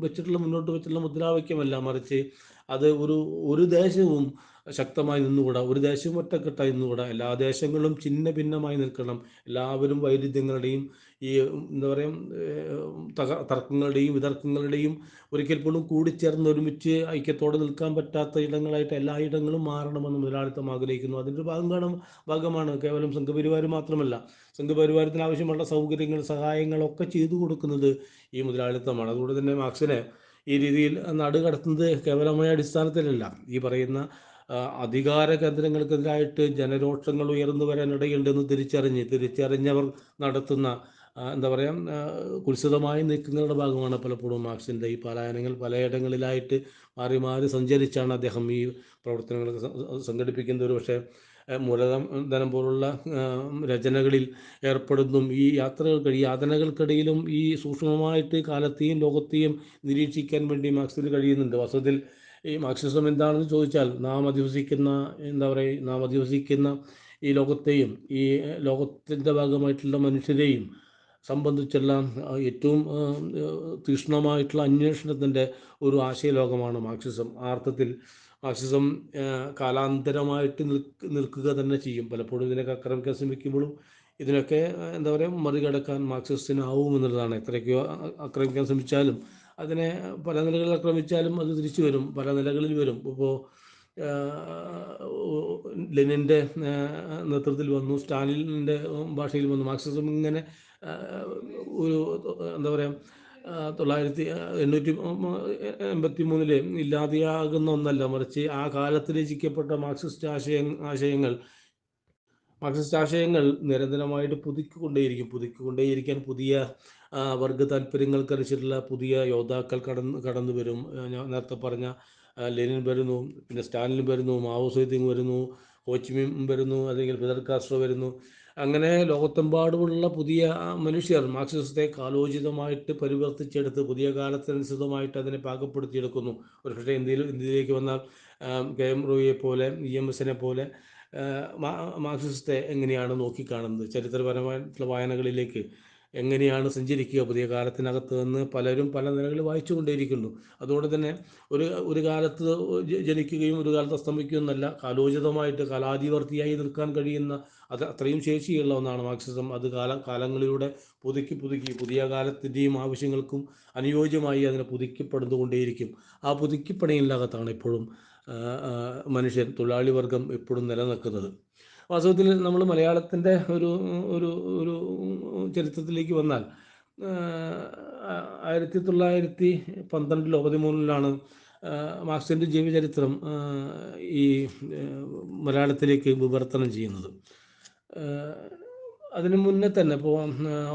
വെച്ചിട്ടുള്ള മുന്നോട്ട് വെച്ചിട്ടുള്ള മുദ്രാവാക്യമല്ല, മറിച്ച് അത് ഒരു ദേശവും ശക്തമായി നിന്നുകൂടാ, ഒരു ദേശവും ഒറ്റക്കെട്ടായി നിന്നുകൂടാ. എല്ലാ ദേശങ്ങളും ഛിന്ന ഭിന്നമായി നിൽക്കണം. എല്ലാവരും വൈരുദ്ധ്യങ്ങളുടെയും ഈ എന്താ പറയുക തർക്കങ്ങളുടെയും വിതർക്കങ്ങളുടെയും ഒരിക്കൽ പോലും കൂടിച്ചേർന്ന് ഒരുമിച്ച് ഐക്യത്തോടെ നിൽക്കാൻ പറ്റാത്ത ഇടങ്ങളായിട്ട് എല്ലാ ഇടങ്ങളും മാറണമെന്ന് മുതലാളിത്തം ആഗ്രഹിക്കുന്നു. അതിൻ്റെ ഭാഗമാണ് കേവലം സംഘപരിവാർ മാത്രമല്ല, സംഘപരിവാരത്തിന് ആവശ്യമുള്ള സൗകര്യങ്ങൾ, സഹായങ്ങളൊക്കെ ചെയ്തു കൊടുക്കുന്നത് ഈ മുതലാളിത്തമാണ്. അതുകൊണ്ട് തന്നെ മാർക്സിനെ ഈ രീതിയിൽ നാട് കടത്തുന്നത് കേവലമായ അടിസ്ഥാനത്തിലല്ല, ഈ പറയുന്ന അധികാര കേന്ദ്രങ്ങൾക്കെതിരായിട്ട് ജനരോഷങ്ങൾ ഉയർന്നു വരാനിടയുണ്ടെന്ന് തിരിച്ചറിഞ്ഞവർ നടത്തുന്ന എന്താ പറയുക കുത്സിതമായ നീക്കങ്ങളുടെ ഭാഗമാണ് പലപ്പോഴും മാർക്സിൻ്റെ ഈ പലായനങ്ങൾ. പലയിടങ്ങളിലായിട്ട് മാറി മാറി സഞ്ചരിച്ചാണ് അദ്ദേഹം ഈ പ്രവർത്തനങ്ങൾ സംഘടിപ്പിക്കുന്നത്. ഒരു പക്ഷേ മൂലധനം പോലുള്ള രചനകളിൽ ഏർപ്പെടുന്നതും ഈ യാതനകൾക്കിടയിലും ഈ സൂക്ഷ്മമായിട്ട് കാലത്തെയും ലോകത്തെയും നിരീക്ഷിക്കാൻ വേണ്ടി മാർക്സിന് കഴിയുന്നുണ്ട്. വാസ്തവത്തിൽ ഈ മാർക്സിസം എന്താണെന്ന് ചോദിച്ചാൽ നാം അധിവസിക്കുന്ന ഈ ലോകത്തെയും ഈ ലോകത്തിൻ്റെ ഭാഗമായിട്ടുള്ള മനുഷ്യരെയും സംബന്ധിച്ചുള്ള ഏറ്റവും തീക്ഷ്ണമായിട്ടുള്ള അന്വേഷണത്തിൻ്റെ ഒരു ആശയലോകമാണ് മാർക്സിസം. ആ അർത്ഥത്തിൽ മാർക്സിസം കാലാന്തരമായിട്ട് നിൽക്കുക തന്നെ ചെയ്യും. പലപ്പോഴും ഇതിനൊക്കെ ആക്രമിക്കാൻ ശ്രമിക്കുമ്പോഴും ഇതിനൊക്കെ എന്താ പറയുക മറികടക്കാൻ മാർക്സിസത്തിനാവുമെന്നുള്ളതാണ്. എത്രയൊക്കെയോ ആക്രമിക്കാൻ ശ്രമിച്ചാലും അതിനെ പല നിലകളിൽ ആക്രമിച്ചാലും അത് തിരിച്ചു വരും, പല നിലകളിൽ വരും. ഇപ്പോൾ ലെനിൻ്റെ നേതൃത്വത്തിൽ വന്നു, സ്റ്റാലിൻ്റെ ഭാഷയിൽ വന്നു. മാർക്സിസം ഇങ്ങനെ ഒരു എന്താ പറയുക 1883 ഇല്ലാതെയാകുന്ന ഒന്നല്ല, മറിച്ച് ആ കാലത്ത് രചിക്കപ്പെട്ട മാർക്സിസ്റ്റ് ആശയങ്ങൾ നിരന്തരമായിട്ട് പുതുക്കിക്കൊണ്ടേയിരിക്കാൻ പുതിയ വർഗ താല്പര്യങ്ങൾക്കനുസരിച്ചുള്ള പുതിയ യോദ്ധാക്കൾ കടന്നു വരും. ഞാൻ നേരത്തെ പറഞ്ഞ ലെനിൻ വരുന്നു, പിന്നെ സ്റ്റാലിൻ വരുന്നു, മാവോ സേതുങ് വരുന്നു, ഹോച്ചിമിൻ വരുന്നു, അല്ലെങ്കിൽ ഫിദൽ കാസ്ട്രോ വരുന്നു. അങ്ങനെ ലോകത്തെമ്പാടുമുള്ള പുതിയ മനുഷ്യർ മാർക്സിസത്തെ കാലോചിതമായിട്ട് പരിവർത്തിച്ചെടുത്ത് പുതിയ കാലത്തിനനുസൃതമായിട്ട് അതിനെ പാകപ്പെടുത്തിയെടുക്കുന്നു. ഒരുപക്ഷെ ഇന്ത്യയിലേക്ക് വന്നാൽ KM റോയിയെ പോലെ, EMS പോലെ മാർക്സിസത്തെ എങ്ങനെയാണ് നോക്കിക്കാണുന്നത്, ചരിത്രപരമായിട്ടുള്ള വായനകളിലേക്ക് എങ്ങനെയാണ് സഞ്ചരിക്കുക പുതിയ കാലത്തിനകത്ത് നിന്ന് പലരും പല നിലകളിൽ വായിച്ചു കൊണ്ടേയിരിക്കുന്നു. അതുകൊണ്ട് തന്നെ ഒരു കാലത്ത് ജനിക്കുകയും ഒരു കാലത്ത് അസ്തമിക്കുകയും എന്നല്ല, കാലോചിതമായിട്ട് കാലാധിവർത്തിയായി നിൽക്കാൻ കഴിയുന്ന അത്രയും ശേഷിയുള്ള ഒന്നാണ് മാർക്സിസം. അത് കാലങ്ങളിലൂടെ പുതുക്കി പുതിയ കാലത്തിൻ്റെയും ആവശ്യങ്ങൾക്കും അനുയോജ്യമായി അതിനെ പുതുക്കിപ്പെടുന്നുകൊണ്ടേയിരിക്കും. ആ പുതുക്കിപ്പണിയിലകത്താണ് ഇപ്പോഴും മനുഷ്യൻ, തൊഴിലാളി വർഗം എപ്പോഴും നിലനിൽക്കുന്നത്. വാസ്തവത്തിൽ നമ്മൾ മലയാളത്തിൻ്റെ ഒരു ചരിത്രത്തിലേക്ക് വന്നാൽ 1912-13 മാർക്സിൻ്റെ ജീവചരിത്രം ഈ മലയാളത്തിലേക്ക് വിവർത്തനം ചെയ്യുന്നത്. അതിനു മുന്നേ തന്നെ ഇപ്പോൾ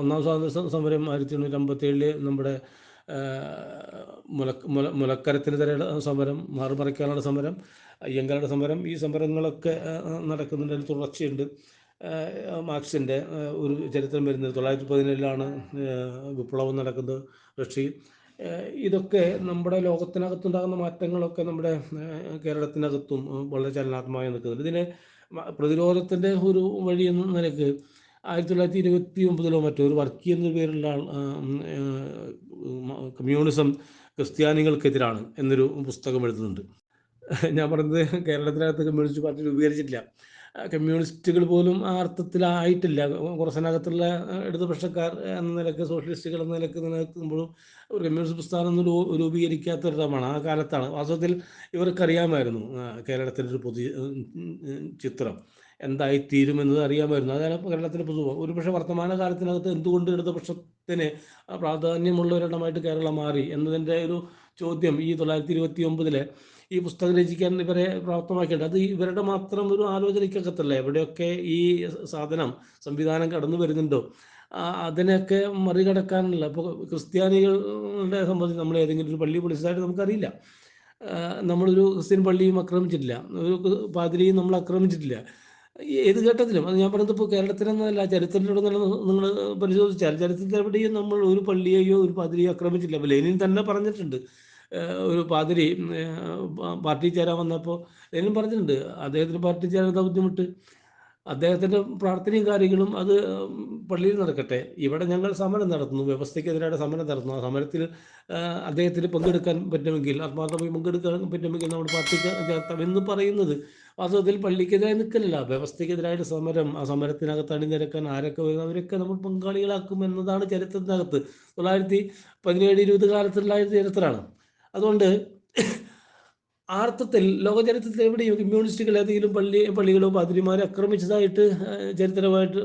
ഒന്നാം സ്വാതന്ത്ര്യ സമരം 1857 നമ്മുടെ മുലക്കരത്തിന് തരയുടെ സമരം, മാറുമറയ്ക്കാനുള്ള സമരം, അയ്യങ്കാളുടെ സമരം, ഈ സമരങ്ങളൊക്കെ നടക്കുന്നുണ്ട്. അതിന് തുടർച്ചയുണ്ട്. മാർക്സിൻ്റെ ഒരു ചരിത്രം വരുന്നത് 1917 വിപ്ലവം നടക്കുന്നത് റഷ്യയിൽ. ഇതൊക്കെ നമ്മുടെ ലോകത്തിനകത്തുണ്ടാകുന്ന മാറ്റങ്ങളൊക്കെ നമ്മുടെ കേരളത്തിനകത്തും വളരെ ചലനാത്മകമായി നിൽക്കുന്നുണ്ട്. ഇതിന് പ്രതിരോധത്തിൻ്റെ ഒരു വഴി എന്ന നിലയ്ക്ക് 1929 മറ്റോ ഒരു വർക്കി എന്ന പേരുള്ള കമ്മ്യൂണിസം ക്രിസ്ത്യാനികൾക്കെതിരാണ് എന്നൊരു പുസ്തകം എഴുതുന്നുണ്ട്. ഞാൻ പറഞ്ഞത് കേരളത്തിനകത്ത് കമ്മ്യൂണിസ്റ്റ് പാർട്ടി രൂപീകരിച്ചിട്ടില്ല. കമ്മ്യൂണിസ്റ്റുകൾ പോലും ആ അർത്ഥത്തിലായിട്ടില്ല. കുറച്ചതിനകത്തുള്ള ഇടതുപക്ഷക്കാർ എന്ന നിലക്ക്, സോഷ്യലിസ്റ്റുകൾ എന്ന നിലക്ക് നിലനിൽക്കുമ്പോഴും ഒരു കമ്മ്യൂണിസ്റ്റ് പ്രസ്ഥാനം ഒന്നും രൂപീകരിക്കാത്തൊരിടമാണ്. ആ കാലത്താണ് വാസ്തവത്തിൽ ഇവർക്കറിയാമായിരുന്നു കേരളത്തിൻ്റെ ഒരു പൊതു ചിത്രം എന്തായിത്തീരുമെന്നത് അറിയാമായിരുന്നു. അതാണ് കേരളത്തിൻ്റെ പൊതു ഒരുപക്ഷെ വർത്തമാന കാലത്തിനകത്ത് എന്തുകൊണ്ട് ഇടതുപക്ഷത്തിന് പ്രാധാന്യമുള്ള ഒരിടമായിട്ട് കേരളം മാറി എന്നതിൻ്റെ ഒരു ചോദ്യം ഈ 1929 ഈ പുസ്തകം രചിക്കാൻ ഇവരെ പ്രാപ്തമാക്കിയിട്ടുണ്ട്. അത് ഇവരുടെ മാത്രം ഒരു ആലോചനയ്ക്കകത്തല്ല, എവിടെയൊക്കെ ഈ സാധനം സംവിധാനം കടന്നു വരുന്നുണ്ടോ അതിനെയൊക്കെ മറികടക്കാനുള്ള. ഇപ്പോൾ ക്രിസ്ത്യാനികളുടെ സംബന്ധിച്ച് നമ്മൾ ഏതെങ്കിലും ഒരു പള്ളി പൊളിച്ചതായിട്ട് നമുക്കറിയില്ല. നമ്മളൊരു ക്രിസ്ത്യൻ പള്ളിയും ആക്രമിച്ചിട്ടില്ല, ഒരു പാതിരിയും നമ്മൾ ആക്രമിച്ചിട്ടില്ല. ഏത് ഘട്ടത്തിലും അത് ഞാൻ പറഞ്ഞത് ഇപ്പോൾ കേരളത്തിലെന്നല്ല, ചരിത്രത്തിലൂടെ നിങ്ങൾ പരിശോധിച്ചാൽ ചരിത്രത്തിൽ എവിടെയും നമ്മൾ ഒരു പള്ളിയെയോ ഒരു പാതിരിയോ ആക്രമിച്ചില്ല. അപ്പോൾ ലെനിൻ തന്നെ പറഞ്ഞിട്ടുണ്ട്, ഒരു പാതിരി പാർട്ടി ചേരാൻ വന്നപ്പോൾ ലെനിൻ പറഞ്ഞിട്ടുണ്ട് അദ്ദേഹത്തിന് പാർട്ടി ചേരാൻ ബുദ്ധിമുട്ട്, അദ്ദേഹത്തിൻ്റെ പ്രാർത്ഥനയും കാര്യങ്ങളും അത് പള്ളിയിൽ നടക്കട്ടെ, ഇവിടെ ഞങ്ങൾ സമരം നടത്തുന്നു, വ്യവസ്ഥയ്ക്കെതിരായിട്ട് സമരം നടത്തുന്നു. ആ സമരത്തിൽ അദ്ദേഹത്തിന് പങ്കെടുക്കാൻ പറ്റുമെങ്കിൽ, ആത്മാർത്ഥമായി പങ്കെടുക്കാൻ പറ്റുമെങ്കിൽ നമ്മുടെ പാർട്ടിക്ക് ചേർത്താം എന്ന് പറയുന്നത് വാസ്തവത്തിൽ പള്ളിക്കെതിരായി നിൽക്കലല്ല, വ്യവസ്ഥയ്ക്കെതിരായിട്ട് സമരം. ആ സമരത്തിനകത്ത് അണിനിരക്കാൻ ആരൊക്കെ വരും അവരൊക്കെ നമ്മൾ പങ്കാളികളാക്കും എന്നതാണ് ചരിത്രത്തിനകത്ത്. 1917-20 കാലത്തുള്ള ചരിത്രമാണ്. അതുകൊണ്ട് ആ അർത്ഥത്തിൽ ലോക ചരിത്രത്തിൽ എവിടെയും കമ്മ്യൂണിസ്റ്റുകൾ ഏതെങ്കിലും പള്ളികളോ പാതിരിമാരെ ആക്രമിച്ചതായിട്ട്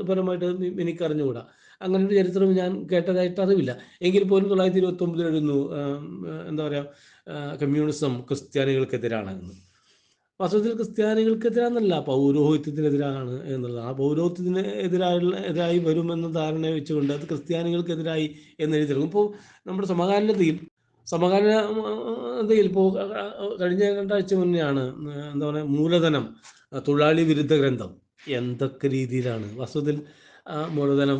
പരമായിട്ട് എനിക്ക് അറിഞ്ഞുകൂടാ. അങ്ങനെ ഒരു ചരിത്രം ഞാൻ കേട്ടതായിട്ട് അറിവില്ല. എങ്കിൽ പോലും 1929 എഴുതുന്നു എന്താ പറയുക, കമ്മ്യൂണിസം ക്രിസ്ത്യാനികൾക്കെതിരാണെന്ന്. വാസ്തവത്തിൽ ക്രിസ്ത്യാനികൾക്കെതിരാന്നല്ല, പൗരോഹിത്യത്തിനെതിരാണ് എന്നുള്ളത്. ആ പൗരോഹിത്യത്തിന് എതിരായി വരുമെന്ന ധാരണ വെച്ചുകൊണ്ട് അത് ക്രിസ്ത്യാനികൾക്കെതിരായി എന്ന് എഴുതിയിട്ടുണ്ട്. ഇപ്പോൾ നമ്മുടെ സമകാലീനതയിൽ ഇപ്പോൾ കഴിഞ്ഞ 2 ആഴ്ച മുന്നെയാണ് എന്താ പറയുക, മൂലധനം തൊഴിലാളി വിരുദ്ധ ഗ്രന്ഥം. എന്തൊക്കെ രീതിയിലാണ് വാസ്തവത്തിൽ മൂലധനം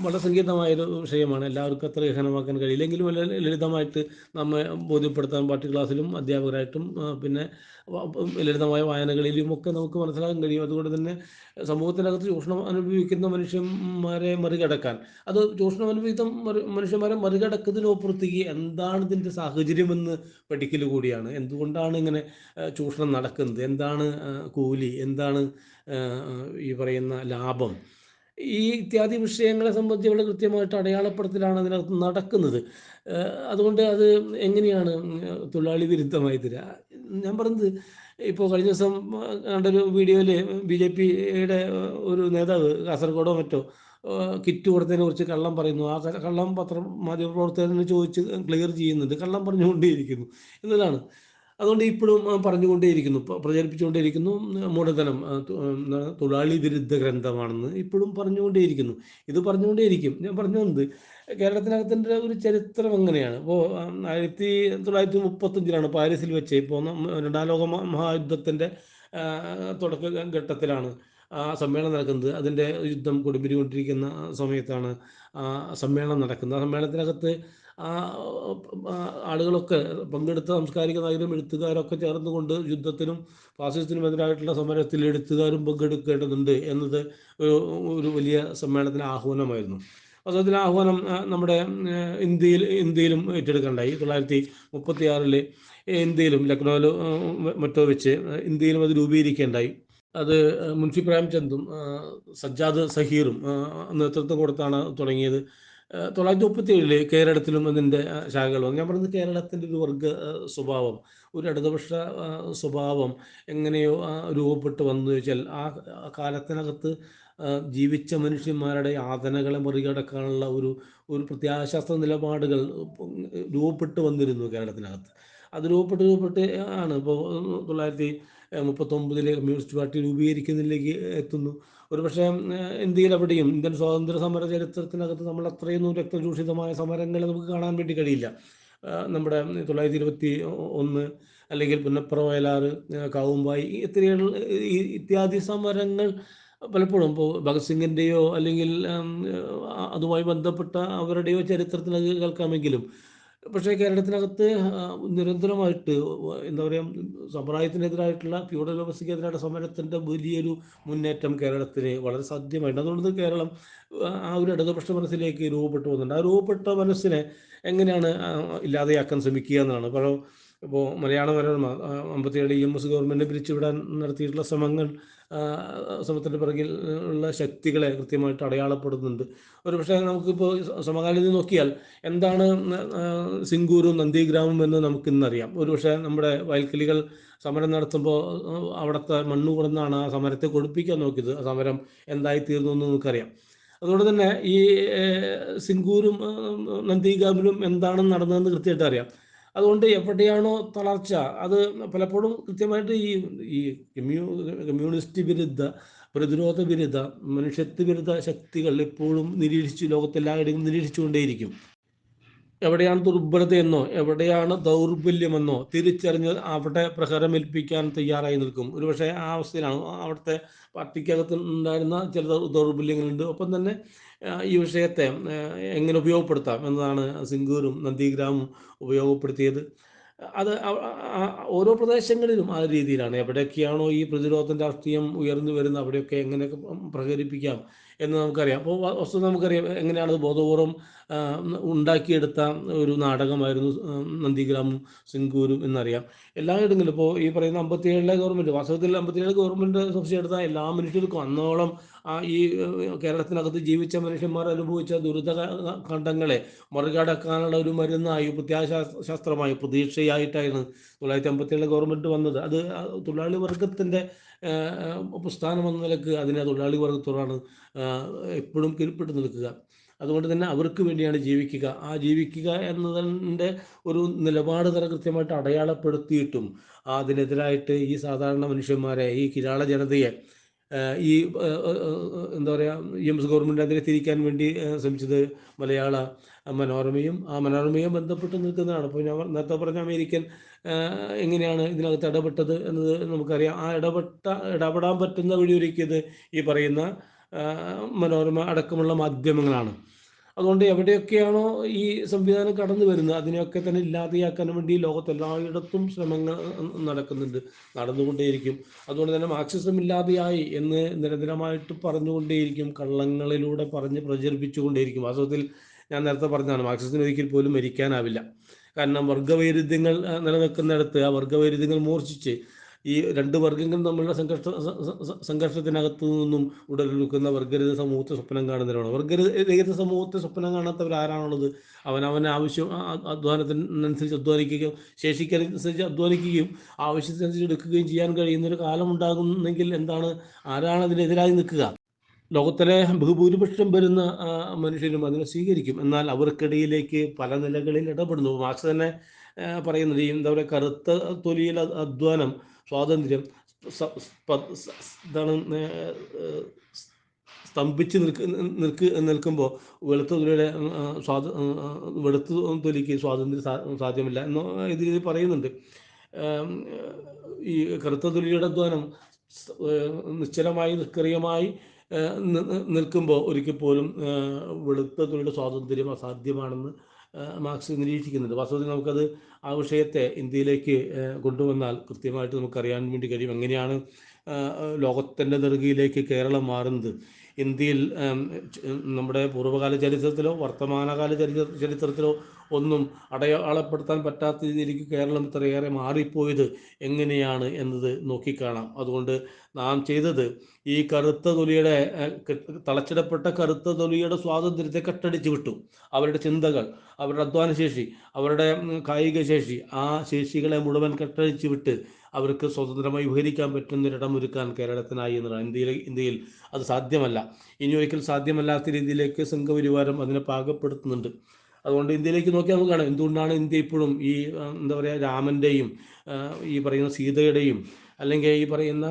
വളരെ സങ്കീർണമായൊരു വിഷയമാണ്. എല്ലാവർക്കും അത്ര ഗഹനമാക്കാൻ കഴിയില്ലെങ്കിലും വളരെ ലളിതമായിട്ട് നമ്മെ ബോധ്യപ്പെടുത്താൻ പാഠ്യ ക്ലാസ്സിലും അധ്യാപകരായിട്ടും പിന്നെ ലളിതമായ വായനകളിലും ഒക്കെ നമുക്ക് മനസ്സിലാക്കാൻ കഴിയും. അതുകൊണ്ട് തന്നെ സമൂഹത്തിനകത്ത് ചൂഷണം അനുഭവിക്കുന്ന മനുഷ്യന്മാരെ മറികടക്കാൻ, അത് ചൂഷണം അനുഭവിക്കുന്ന മനുഷ്യന്മാരെ മറികടക്കുന്നതിനപ്പുറത്തേക്ക് എന്താണ് ഇതിൻ്റെ സാഹചര്യമെന്ന് പഠിക്കൽ കൂടിയാണ്. എന്തുകൊണ്ടാണ് ഇങ്ങനെ ചൂഷണം നടക്കുന്നത്, എന്താണ് കൂലി, എന്താണ് ഈ പറയുന്ന ലാഭം, ഈ ഇത്യാദി വിഷയങ്ങളെ സംബന്ധിച്ച് വളരെ കൃത്യമായിട്ട് അടയാളപ്പെടുത്തലാണ് അതിനകത്ത് നടക്കുന്നത്. അതുകൊണ്ട് അത് എങ്ങനെയാണ് തൊഴിലാളി വിരുദ്ധമായി തരിക? ഞാൻ പറഞ്ഞത് ഇപ്പോൾ കഴിഞ്ഞ ദിവസം കണ്ടൊരു വീഡിയോയിൽ BJPയുടെ ഒരു നേതാവ് കാസർഗോഡോ മറ്റോ കിറ്റ് കൊടുത്തതിനെ കുറിച്ച് കള്ളം പറയുന്നു. ആ കള്ളം മാധ്യമപ്രവർത്തകന് ചോദിച്ച് ക്ലിയർ ചെയ്യുന്നുണ്ട്. കള്ളം പറഞ്ഞുകൊണ്ടേയിരിക്കുന്നു എന്നതാണ്. അതുകൊണ്ട് ഇപ്പോഴും പറഞ്ഞുകൊണ്ടേയിരിക്കുന്നു, പ്രചരിപ്പിച്ചുകൊണ്ടേയിരിക്കുന്നു. മൂലധനം തൊഴിലാളി വിരുദ്ധ ഗ്രന്ഥമാണെന്ന് ഇപ്പോഴും പറഞ്ഞുകൊണ്ടേയിരിക്കുന്നു. ഇത് പറഞ്ഞുകൊണ്ടേയിരിക്കും. ഞാൻ പറഞ്ഞു വന്നത് കേരളത്തിനകത്തിൻ്റെ ഒരു ചരിത്രം എങ്ങനെയാണ്. ഇപ്പോൾ 1935 പാരീസിൽ വെച്ച്, ഇപ്പോൾ 2ാം ലോക മഹായുദ്ധത്തിൻ്റെ തുടക്ക ഘട്ടത്തിലാണ് ആ സമ്മേളനം നടക്കുന്നത്. അതിൻ്റെ യുദ്ധം കൊടുമ്പിരിക്കൊണ്ടിരിക്കുന്ന സമയത്താണ് ആ സമ്മേളനം നടക്കുന്നത്. ആ സമ്മേളനത്തിനകത്ത് ആളുകളൊക്കെ പങ്കെടുത്ത സാംസ്കാരിക നായകരും എഴുത്തുകാരൊക്കെ ചേർന്നുകൊണ്ട് യുദ്ധത്തിനും ഫാസിസത്തിനും എതിരായിട്ടുള്ള സമരത്തിൽ എഴുത്തുകാരും പങ്കെടുക്കേണ്ടതുണ്ട് എന്നത് ഒരു വലിയ സമ്മേളനത്തിന് ആഹ്വാനമായിരുന്നു. വാസ്തവത്തിൽ ആഹ്വാനം നമ്മുടെ ഇന്ത്യയിലും ഏറ്റെടുക്കണ്ടായി. 1936 ഇന്ത്യയിലും ലക്നൌവിൽ മറ്റോ വെച്ച് ഇന്ത്യയിലും അത് രൂപീകരിക്കേണ്ടായി. അത് മുൻഷി പ്രേംചന്ദും സജ്ജാദ് സഹീറും നേതൃത്വം കൊടുത്താണ് തുടങ്ങിയത്. 1937 കേരളത്തിലും അതിൻ്റെ ശാഖകൾ വന്നു. ഞാൻ പറയുന്നത് കേരളത്തിൻ്റെ ഒരു വർഗ സ്വഭാവം, ഒരു ഇടതുപക്ഷ സ്വഭാവം എങ്ങനെയോ രൂപപ്പെട്ട് വന്നു ചോദിച്ചാൽ, ആ കാലത്തിനകത്ത് ജീവിച്ച മനുഷ്യന്മാരുടെ യാതനകളെ മറികടക്കാനുള്ള ഒരു പ്രത്യാശാസ്ത്ര നിലപാടുകൾ രൂപപ്പെട്ട് വന്നിരുന്നു കേരളത്തിനകത്ത്. അത് രൂപപ്പെട്ട് ആണ് ഇപ്പോൾ 1939 കമ്മ്യൂണിസ്റ്റ് പാർട്ടി രൂപീകരിക്കുന്നതിലേക്ക് എത്തുന്നു. ഒരുപക്ഷെ ഇന്ത്യയിൽ എവിടെയും ഇന്ത്യൻ സ്വാതന്ത്ര്യ സമര ചരിത്രത്തിനകത്ത് നമ്മൾ അത്രയൊന്നും രക്തചൂഷിതമായ സമരങ്ങളെ നമുക്ക് കാണാൻ വേണ്ടി കഴിയില്ല. നമ്മുടെ 1921 അല്ലെങ്കിൽ പുന്നപ്ര വയലാർ, കാവുമ്പായി, ഇത്യാദി സമരങ്ങൾ പലപ്പോഴും ഇപ്പോൾ ഭഗത് സിംഗിൻ്റെയോ അല്ലെങ്കിൽ അതുമായി ബന്ധപ്പെട്ട അവരുടെയോ ചരിത്രത്തിനത് കേൾക്കാമെങ്കിലും, പക്ഷേ കേരളത്തിനകത്ത് നിരന്തരമായിട്ട് എന്താ പറയുക, സമ്പ്രദായത്തിനെതിരായിട്ടുള്ള ഫ്യൂഡൽ വ്യവസ്ഥയ്ക്കെതിരായിട്ടുള്ള സമരത്തിൻ്റെ വലിയൊരു മുന്നേറ്റം കേരളത്തിന് വളരെ സാധ്യമായിട്ടുണ്ട്. അതുകൊണ്ട് കേരളം ആ ഒരു ഇടതുപക്ഷ മനസ്സിലേക്ക് രൂപപ്പെട്ടു പോകുന്നുണ്ട്. ആ രൂപപ്പെട്ട മനസ്സിനെ എങ്ങനെയാണ് ഇല്ലാതെയാക്കാൻ ശ്രമിക്കുക എന്നാണ്. ഇപ്പോൾ മലയാള മനോരമ 57 EMS ഗവൺമെൻറ് പിരിച്ചുവിടാൻ നടത്തിയിട്ടുള്ള ശ്രമങ്ങൾ ശ്രമത്തിൻ്റെ പിറകിൽ ഉള്ള ശക്തികളെ കൃത്യമായിട്ട് അടയാളപ്പെടുന്നുണ്ട്. ഒരു പക്ഷേ നമുക്കിപ്പോൾ സമകാലീനം നോക്കിയാൽ എന്താണ് സിംഗൂരും നന്ദിഗ്രാമം എന്ന് നമുക്കിന്നറിയാം. ഒരു പക്ഷേ നമ്മുടെ വയൽക്കിളികൾ സമരം നടത്തുമ്പോൾ അവിടുത്തെ മണ്ണ് കൊണ്ടാണ് ആ സമരത്തെ കൊഴുപ്പിക്കാൻ നോക്കിയത്. ആ സമരം എന്തായിത്തീർന്നു എന്ന് നമുക്കറിയാം. അതുകൊണ്ട് തന്നെ ഈ സിംഗൂരും നന്ദിഗ്രാമിലും എന്താണ് നടന്നതെന്ന് കൃത്യമായിട്ട് അറിയാം. അതുകൊണ്ട് എവിടെയാണോ തളർച്ച, അത് പലപ്പോഴും കൃത്യമായിട്ട് ഈ കമ്മ്യൂണിസ്റ്റ് വിരുദ്ധ, പ്രതിരോധ വിരുദ്ധ, മനുഷ്യത്വ വിരുദ്ധ ശക്തികൾ എപ്പോഴും ലോകത്തെല്ലായിടത്തും നിരീക്ഷിച്ചുകൊണ്ടേയിരിക്കും. എവിടെയാണ് ദുർബലതയെന്നോ എവിടെയാണ് ദൗർബല്യമെന്നോ തിരിച്ചറിഞ്ഞ് അവിടെ പ്രഹരമേൽപ്പിക്കാൻ തയ്യാറായി നിൽക്കും. ഒരുപക്ഷെ ആ അവസ്ഥയിലാണ് അവിടുത്തെ പാർട്ടിക്കകത്ത് ഉണ്ടായിരുന്ന ചില ദൗർബല്യങ്ങളുണ്ട്. ഒപ്പം തന്നെ ഈ വിഷയത്തെ എങ്ങനെ ഉപയോഗപ്പെടുത്താം എന്നതാണ് സിംഗൂരും നന്ദിഗ്രാമും ഉപയോഗപ്പെടുത്തിയത്. അത് ഓരോ പ്രദേശങ്ങളിലും ആ രീതിയിലാണ്. എവിടെയൊക്കെയാണോ ഈ പ്രതിരോധം രാഷ്ട്രീയം ഉയർന്നു വരുന്നത് അവിടെയൊക്കെ എങ്ങനെയൊക്കെ പ്രചരിപ്പിക്കാം എന്ന് നമുക്കറിയാം. അപ്പോൾ വസ്തുത നമുക്കറിയാം എങ്ങനെയാണത് ബോധപൂർവം ഉണ്ടാക്കിയെടുത്ത ഒരു നാടകമായിരുന്നു നന്ദിഗ്രാമും സിംഗൂരും എന്നറിയാം. എല്ലായിടങ്ങളിലും ഇപ്പോൾ ഈ പറയുന്ന 57 ഗവൺമെൻറ്, വാസ്തവത്തിൽ 57 ഗവൺമെൻറ് സൃഷ്ടിച്ചെടുത്ത എല്ലാ മനുഷ്യർക്കും അന്നോളം ഈ കേരളത്തിനകത്ത് ജീവിച്ച മനുഷ്യന്മാർ അനുഭവിച്ച ദുരിത ഖണ്ഡങ്ങളെ മറികടക്കാനുള്ള ഒരു മരുന്നായി, പ്രത്യാശാസ്ത്രമായി, പ്രതീക്ഷയായിട്ടായിരുന്നു 1957 ഗവൺമെൻറ് വന്നത്. അത് തൊഴിലാളി വർഗത്തിൻ്റെ പ്രസ്ഥാനം എന്ന നിലക്ക് അതിനെ തൊഴിലാളി വർഗത്തോടാണ് എപ്പോഴും കീഴ്പ്പെട്ട് നിൽക്കുക. അതുകൊണ്ട് തന്നെ അവർക്ക് വേണ്ടിയാണ് ജീവിക്കുക. ആ ജീവിക്കുക എന്നതിൻ്റെ ഒരു നിലപാട് തന്നെ കൃത്യമായിട്ട് അടയാളപ്പെടുത്തിയിട്ടും അതിനെതിരായിട്ട് ഈ സാധാരണ മനുഷ്യന്മാരെ, ഈ കിരാള ജനതയെ ഈ എന്താ പറയുക, EMS ഗവൺമെൻറ് അതിനെ തിരിക്കാൻ വേണ്ടി ശ്രമിച്ചത് മലയാള മനോരമയും ആ മനോരമയും ബന്ധപ്പെട്ട് നിൽക്കുന്നതാണ്. അപ്പോൾ ഞാൻ നേരത്തെ പറഞ്ഞ അമേരിക്കൻ എങ്ങനെയാണ് ഇതിനകത്ത് ഇടപെട്ടത് എന്നത് നമുക്കറിയാം. ആ ഇടപെടാൻ പറ്റുന്ന വഴിയൊരുക്കിയത് ഈ പറയുന്ന മനോരമ അടക്കമുള്ള മാധ്യമങ്ങളാണ്. അതുകൊണ്ട് എവിടെയൊക്കെയാണോ ഈ സംവിധാനം കടന്നു വരുന്നത് അതിനെയൊക്കെ തന്നെ ഇല്ലാതെയാക്കാൻ വേണ്ടി ലോകത്തെല്ലായിടത്തും ശ്രമങ്ങൾ നടന്നുകൊണ്ടേയിരിക്കും. അതുകൊണ്ട് തന്നെ മാർക്സിസം ഇല്ലാതെയായി എന്ന് നിരന്തരമായിട്ട് പറഞ്ഞുകൊണ്ടേയിരിക്കും, കള്ളങ്ങളിലൂടെ പറഞ്ഞ് പ്രചരിപ്പിച്ചുകൊണ്ടേയിരിക്കും. വാസ്തവത്തിൽ ഞാൻ നേരത്തെ പറഞ്ഞതാണ്, മാർക്സിസത്തിന് ഒരിക്കൽ പോലും മരിക്കാനാവില്ല. കാരണം വർഗവൈരുദ്ധ്യങ്ങൾ നിലനിൽക്കുന്നിടത്ത് ആ വർഗവൈരുദ്ധ്യങ്ങൾ മൂർച്ഛിച്ച് ഈ രണ്ട് വർഗങ്ങൾ തമ്മിലുള്ള സംഘർഷത്തിനകത്തു നിന്നും ഉടലെടുക്കുന്ന വർഗരഹിത സമൂഹത്തെ സ്വപ്നം കാണുന്നവരാണ്. വർഗരഹിത സമൂഹത്തെ സ്വപ്നം കാണാത്തവർ ആരാണുള്ളത്? അവനവൻ്റെ ആവശ്യം അധ്വാനത്തിനനുസരിച്ച് അധ്വാനിക്കുകയും ശേഷിക്കനുസരിച്ച് അധ്വാനിക്കുകയും ആവശ്യത്തിനനുസരിച്ച് എടുക്കുകയും ചെയ്യാൻ കഴിയുന്ന ഒരു കാലം ഉണ്ടാകുന്നെങ്കിൽ ആരാണ് അതിനെതിരായി നിൽക്കുക? ലോകത്തിലെ ബഹുഭൂരിപക്ഷം വരുന്ന മനുഷ്യരും അതിനെ സ്വീകരിക്കും. എന്നാൽ അവർക്കിടയിലേക്ക് പല നിലകളിൽ ഇടപെടുന്നു. മാർക്സ് തന്നെ പറയുന്നത് ഈ എന്താ പറയുക, കറുത്ത തൊലിയിൽ അധ്വാനം, സ്വാതന്ത്ര്യം ഇതാണ് സ്തംഭിച്ച് നിൽക്കുമ്പോൾ വെളുത്ത തൊലിക്ക് സ്വാതന്ത്ര്യം സാധ്യമല്ല എന്ന് ഇതിൽ പറയുന്നുണ്ട്. ഈ കറുത്ത തൊലിയുടെ അധ്വാനം നിശ്ചലമായി നിഷ്ക്രിയമായി നിൽക്കുമ്പോൾ ഒരിക്കൽ പോലും വെളുത്ത തൊലിയുടെ സ്വാതന്ത്ര്യം അസാധ്യമാണെന്ന് മാർക്സ് നിരീക്ഷിക്കുന്നുണ്ട്. വാസ്തവത്തിൽ നമുക്കത് ആ വിഷയത്തെ ഇന്ത്യയിലേക്ക് കൊണ്ടുവന്നാൽ കൃത്യമായിട്ട് നമുക്കറിയാൻ വേണ്ടി കഴിയും എങ്ങനെയാണ് ലോകത്തിൻ്റെ നെറുകയിലേക്ക് കേരളം മാറുന്നത്. ഇന്ത്യയിൽ നമ്മുടെ പൂർവ്വകാല ചരിത്രത്തിലോ വർത്തമാനകാല ചരിത്രത്തിലോ ഒന്നും അടയാളപ്പെടുത്താൻ പറ്റാത്ത രീതിയിലേക്ക് കേരളം ഇത്രയേറെ മാറിപ്പോയത് എങ്ങനെയാണ് എന്നത് നോക്കിക്കാണാം. അതുകൊണ്ട് നാം ചെയ്തത് ഈ കറുത്ത തൊലിയുടെ തളച്ചിടപ്പെട്ട കറുത്ത തൊലിയുടെ സ്വാതന്ത്ര്യത്തെ കട്ടടിച്ചു വിട്ടു. അവരുടെ ചിന്തകൾ, അവരുടെ അധ്വാനശേഷി, അവരുടെ കായിക ശേഷി, ആ ശേഷികളെ മുഴുവൻ കട്ടടിച്ചു വിട്ട് അവർക്ക് സ്വതന്ത്രമായി വിഹരിക്കാൻ പറ്റുന്നൊരിടമൊരുക്കാൻ കേരളത്തിനായി എന്നതാണ്. ഇന്ത്യയിൽ അത് സാധ്യമല്ല. ഇനി ഒരിക്കൽ സാധ്യമല്ലാത്ത രീതിയിലേക്ക് സംഘപരിവാരം അതിനെ പാകപ്പെടുത്തുന്നുണ്ട്. അതുകൊണ്ട് ഇന്ത്യയിലേക്ക് നോക്കിയാൽ നമുക്ക് കാണാം എന്തുകൊണ്ടാണ് ഇന്ത്യ ഇപ്പോഴും ഈ എന്താ പറയുക, രാമൻ്റെയും ഈ പറയുന്ന സീതയുടെയും അല്ലെങ്കിൽ ഈ പറയുന്ന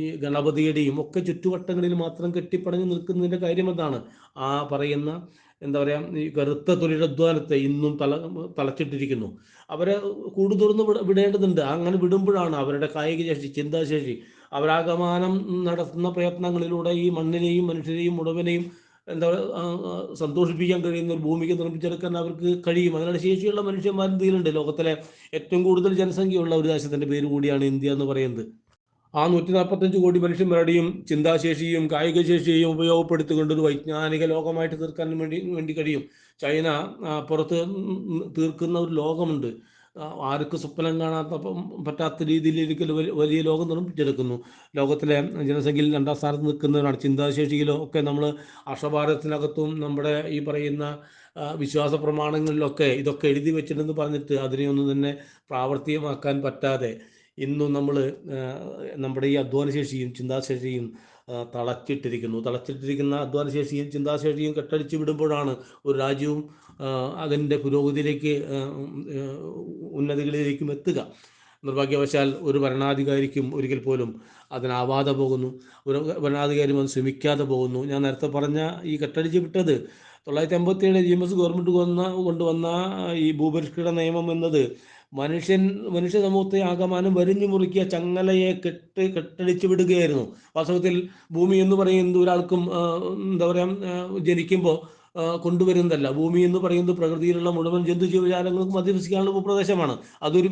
ഈ ഗണപതിയുടെയും ഒക്കെ ചുറ്റുവട്ടങ്ങളിൽ മാത്രം കെട്ടിപ്പടഞ്ഞ് നിൽക്കുന്നതിൻ്റെ കാര്യം എന്താണ്? ആ പറയുന്ന എന്താ പറയുക, ഈ കറുത്ത തൊഴിലധ്വാനത്തെ ഇന്നും തളച്ചിട്ടിരിക്കുന്നു. അവരെ കൂടുതലൊന്ന് വിടേണ്ടതുണ്ട്. അങ്ങനെ വിടുമ്പോഴാണ് അവരുടെ കായിക ശേഷി, ചിന്താശേഷി, അവരാകമാനം നടത്തുന്ന പ്രയത്നങ്ങളിലൂടെ ഈ മണ്ണിനെയും മനുഷ്യരെയും മുഴുവനെയും എന്താ സന്തോഷിപ്പിക്കാൻ കഴിയുന്ന ഒരു ഭൂമിക്ക് നിർമ്മിച്ചെടുക്കാൻ അവർക്ക് കഴിയും. അതിനുള്ള ശേഷിയുള്ള മനുഷ്യന്മാർ ഇന്ത്യയിലുണ്ട്. ലോകത്തിലെ ഏറ്റവും കൂടുതൽ ജനസംഖ്യയുള്ള ഒരു രാജ്യത്തിൻ്റെ പേര് കൂടിയാണ് ഇന്ത്യ എന്ന് പറയുന്നത്. ആ 145 കോടി മനുഷ്യന്മാരുടെയും ചിന്താശേഷിയും കായിക ശേഷിയെയും ഉപയോഗപ്പെടുത്തിക്കൊണ്ട് ഒരു വൈജ്ഞാനിക ലോകമായിട്ട് തീർക്കാൻ വേണ്ടി കഴിയും. ചൈന പുറത്ത് തീർക്കുന്ന ഒരു ലോകമുണ്ട്. ആർക്കും സ്വപ്നം പറ്റാത്ത രീതിയിലേക്ക് വലിയ ലോകം നിർമ്മിച്ചെടുക്കുന്നു. ലോകത്തിലെ ജനസംഖ്യയിൽ 2ാം സ്ഥാനത്ത് നിൽക്കുന്നവരാണ്. ചിന്താശേഷിയിലോ ഒക്കെ നമ്മൾ ആർഷഭാരതത്തിനകത്തും നമ്മുടെ ഈ പറയുന്ന വിശ്വാസ പ്രമാണങ്ങളിലൊക്കെ ഇതൊക്കെ എഴുതി വെച്ചിട്ടുണ്ടെന്ന് പറഞ്ഞിട്ട് അതിനെയൊന്നും തന്നെ പ്രാവർത്തികമാക്കാൻ പറ്റാതെ ഇന്നും നമ്മൾ നമ്മുടെ ഈ അധ്വാനശേഷിയും ചിന്താശേഷിയും തളച്ചിട്ടിരിക്കുന്ന അധ്വാനശേഷിയും ചിന്താശേഷിയും കെട്ടടിച്ച് വിടുമ്പോഴാണ് ഒരു രാജ്യവും അതിൻ്റെ പുരോഗതിയിലേക്ക് ഉന്നതികളിലേക്കും എത്തുക. നിർഭാഗ്യവശാൽ ഒരു ഭരണാധികാരിക്കും ഒരിക്കൽ പോലും അതിനാവാതെ പോകുന്നു. ഒരു ഭരണാധികാരിയും അത് ശ്രമിക്കാതെ പോകുന്നു. ഞാൻ നേരത്തെ പറഞ്ഞ ഈ കെട്ടടിച്ച് വിട്ടത് 957 GMS ഗവൺമെൻറ് കൊണ്ടുവന്ന ഈ ഭൂപരിഷ്കൃത നിയമം എന്നത് മനുഷ്യ സമൂഹത്തെ ആകമാനം വരിഞ്ഞു മുറുക്കിയ ചങ്ങലയെ കെട്ടടിച്ച് വിടുകയായിരുന്നു. വാസ്തവത്തിൽ ഭൂമി എന്ന് പറയുന്നത് ഒരാൾക്കും എന്താ പറയുക ജനിക്കുമ്പോൾ കൊണ്ടുവരുന്നതല്ല. ഭൂമി എന്ന് പറയുന്നത് പ്രകൃതിയിലുള്ള മുഴുവൻ ജന്തു ജീവജാലങ്ങൾക്കും അധിവസിക്കാനുള്ള ഭൂപ്രദേശമാണ്. അതൊരു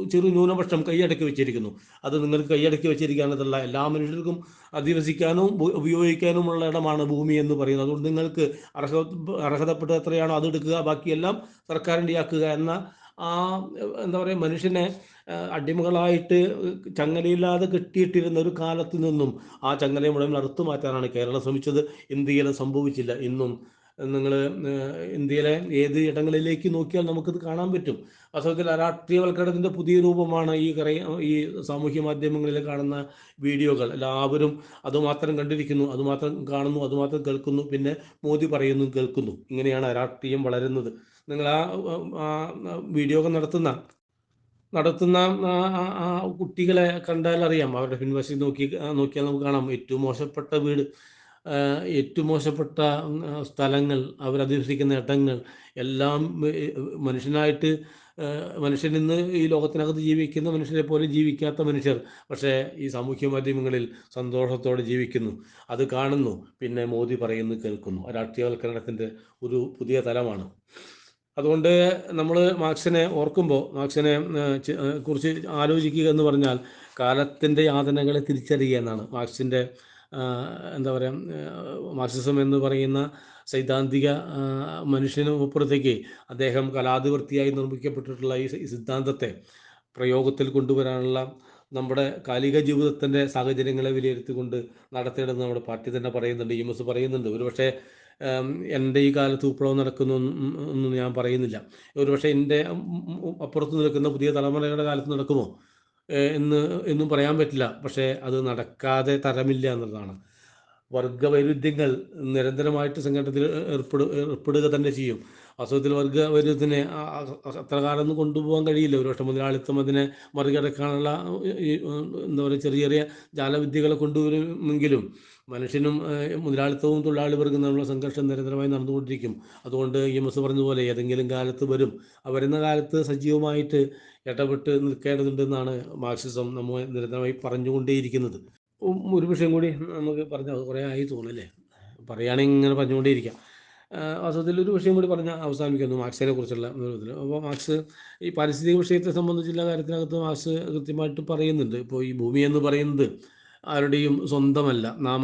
ചെറു ന്യൂനപക്ഷം കൈയടക്കി വെച്ചിരിക്കുന്നു. അത് നിങ്ങൾക്ക് കൈയടക്കി വെച്ചിരിക്കാനതല്ല, എല്ലാ മനുഷ്യർക്കും അധിവസിക്കാനും ഉപയോഗിക്കാനുമുള്ള ഇടമാണ് ഭൂമി എന്ന് പറയുന്നത്. അതുകൊണ്ട് നിങ്ങൾക്ക് അർഹതപ്പെട്ട എത്രയാണോ അതെടുക്കുക, ബാക്കിയെല്ലാം സർക്കാരിൻ്റെ ആക്കുക എന്ന എന്താ പറയുക, മനുഷ്യനെ അടിമകളായിട്ട് ചങ്ങലയില്ലാതെ കെട്ടിയിട്ടിരുന്ന ഒരു കാലത്ത് നിന്നും ആ ചങ്ങലയെ മുഴുവൻ അറുത്തു മാറ്റാനാണ് കേരളം ശ്രമിച്ചത്. ഇന്ത്യയിൽ സംഭവിച്ചില്ല. ഇന്നും നിങ്ങൾ ഇന്ത്യയിലെ ഏത് ഇടങ്ങളിലേക്ക് നോക്കിയാൽ നമുക്കത് കാണാൻ പറ്റും. വാസ്തവത്തിൽ രാഷ്ട്രീയവൽക്കരണത്തിൻ്റെ പുതിയ രൂപമാണ് ഈ സാമൂഹ്യ മാധ്യമങ്ങളിൽ കാണുന്ന വീഡിയോകൾ. എല്ലാവരും അതുമാത്രം കണ്ടിരിക്കുന്നു, അതുമാത്രം കാണുന്നു, അതുമാത്രം കേൾക്കുന്നു, പിന്നെ മോദി പറയുന്നു, കേൾക്കുന്നു. ഇങ്ങനെയാണ് രാഷ്ട്രീയം വളരുന്നത്. നിങ്ങൾ ആ വീഡിയോ നടത്തുന്ന കുട്ടികളെ കണ്ടാൽ അറിയാം. അവരുടെ പിൻവശം നോക്കിയാൽ നമുക്ക് കാണാം ഏറ്റവും മോശപ്പെട്ട വീട്, ഏറ്റവും മോശപ്പെട്ട സ്ഥലങ്ങൾ, അവരധിവസിക്കുന്ന ഇടങ്ങൾ എല്ലാം മനുഷ്യനായിട്ട് മനുഷ്യൻ ഇന്ന് ഈ ലോകത്തിനകത്ത് ജീവിക്കുന്ന മനുഷ്യരെ പോലെ ജീവിക്കാത്ത മനുഷ്യർ പക്ഷേ ഈ സാമൂഹ്യ മാധ്യമങ്ങളിൽ സന്തോഷത്തോടെ ജീവിക്കുന്നു. അത് കാണുന്നു, പിന്നെ മോദി പറയുന്നു, കേൾക്കുന്നു. രാഷ്ട്രീയവൽക്കരണത്തിൻ്റെ ഒരു പുതിയ തലമാണ്. അതുകൊണ്ട് നമ്മൾ മാർക്സിനെ ഓർക്കുമ്പോൾ മാർക്സിനെ കുറിച്ച് ആലോചിക്കുക എന്ന് പറഞ്ഞാൽ കാലത്തിൻ്റെ യാതനകളെ തിരിച്ചറിയുക എന്നാണ്. മാർക്സിൻ്റെ എന്താ പറയുക, മാർക്സിസം എന്ന് പറയുന്ന സൈദ്ധാന്തിക മനുഷ്യനുമപ്പുറത്തേക്ക് അദ്ദേഹം കലാധിപത്യമായി നിർമ്മിക്കപ്പെട്ടിട്ടുള്ള ഈ സിദ്ധാന്തത്തെ പ്രയോഗത്തിൽ കൊണ്ടുവരാനുള്ള നമ്മുടെ കാലിക ജീവിതത്തിൻ്റെ സാഹചര്യങ്ങളെ വിലയിരുത്തിക്കൊണ്ട് നടത്തേണ്ടത് നമ്മുടെ പാർട്ടി തന്നെ പറയുന്നുണ്ട്, EMS പറയുന്നുണ്ട്. ഒരുപക്ഷെ എൻ്റെ ഈ കാലത്ത് വിപ്ലവം നടക്കുന്നു ഒന്നും ഞാൻ പറയുന്നില്ല. ഒരുപക്ഷെ എൻ്റെ അപ്പുറത്ത് നിൽക്കുന്ന പുതിയ തലമുറയുടെ കാലത്ത് നടക്കുമോ എന്നും പറയാൻ പറ്റില്ല. പക്ഷേ അത് നടക്കാതെ തരമില്ല എന്നുള്ളതാണ്. വർഗവൈരുദ്ധ്യങ്ങൾ നിരന്തരമായിട്ട് സംഘടനത്തിൽ ഏർപ്പെടുക തന്നെ ചെയ്യും. വാസ്തവത്തിൽ വർഗവൈരുദ്ധ്യത്തിനെ അത്ര കാലമൊന്നും കൊണ്ടുപോകാൻ കഴിയില്ല. ഒരുപക്ഷെ മുതലാളിത്തം അതിനെ മറികടക്കാനുള്ള എന്താ പറയുക ചെറിയ ചെറിയ ജാലവിദ്യകളെ കൊണ്ടുവരുമെങ്കിലും മനുഷ്യനും മുതലാളിത്തവും തൊഴിലാളി വർഗം തമ്മിലുള്ള സംഘർഷം നിരന്തരമായി നടന്നുകൊണ്ടിരിക്കും. അതുകൊണ്ട് EMS പറഞ്ഞതുപോലെ ഏതെങ്കിലും കാലത്ത് വരും. വരുന്ന കാലത്ത് സജീവമായിട്ട് ഇടപെട്ട് നിൽക്കേണ്ടതുണ്ടെന്നാണ് മാർക്സിസം നമ്മൾ നിരന്തരമായി പറഞ്ഞുകൊണ്ടേയിരിക്കുന്നത്. ഒരു വിഷയം കൂടി നമുക്ക് പറഞ്ഞാൽ കുറേ ആയി തോന്നല്ലേ, പറയുകയാണെങ്കിൽ ഇങ്ങനെ പറഞ്ഞുകൊണ്ടേയിരിക്കാം. വാസ്തവത്തിൽ ഒരു വിഷയം കൂടി പറഞ്ഞാൽ അവസാനിക്കുന്നു മാർക്സിനെ കുറിച്ചുള്ള ഇതിൽ. അപ്പോൾ മാർക്സ് ഈ പാരിസ്ഥിതിക വിഷയത്തെ സംബന്ധിച്ചുള്ള കാര്യത്തിനകത്ത് മാർക്സ് കൃത്യമായിട്ട് പറയുന്നുണ്ട്. ഇപ്പോൾ ഈ ഭൂമി എന്ന് പറയുന്നത് ആരുടെയും സ്വന്തമല്ല, നാം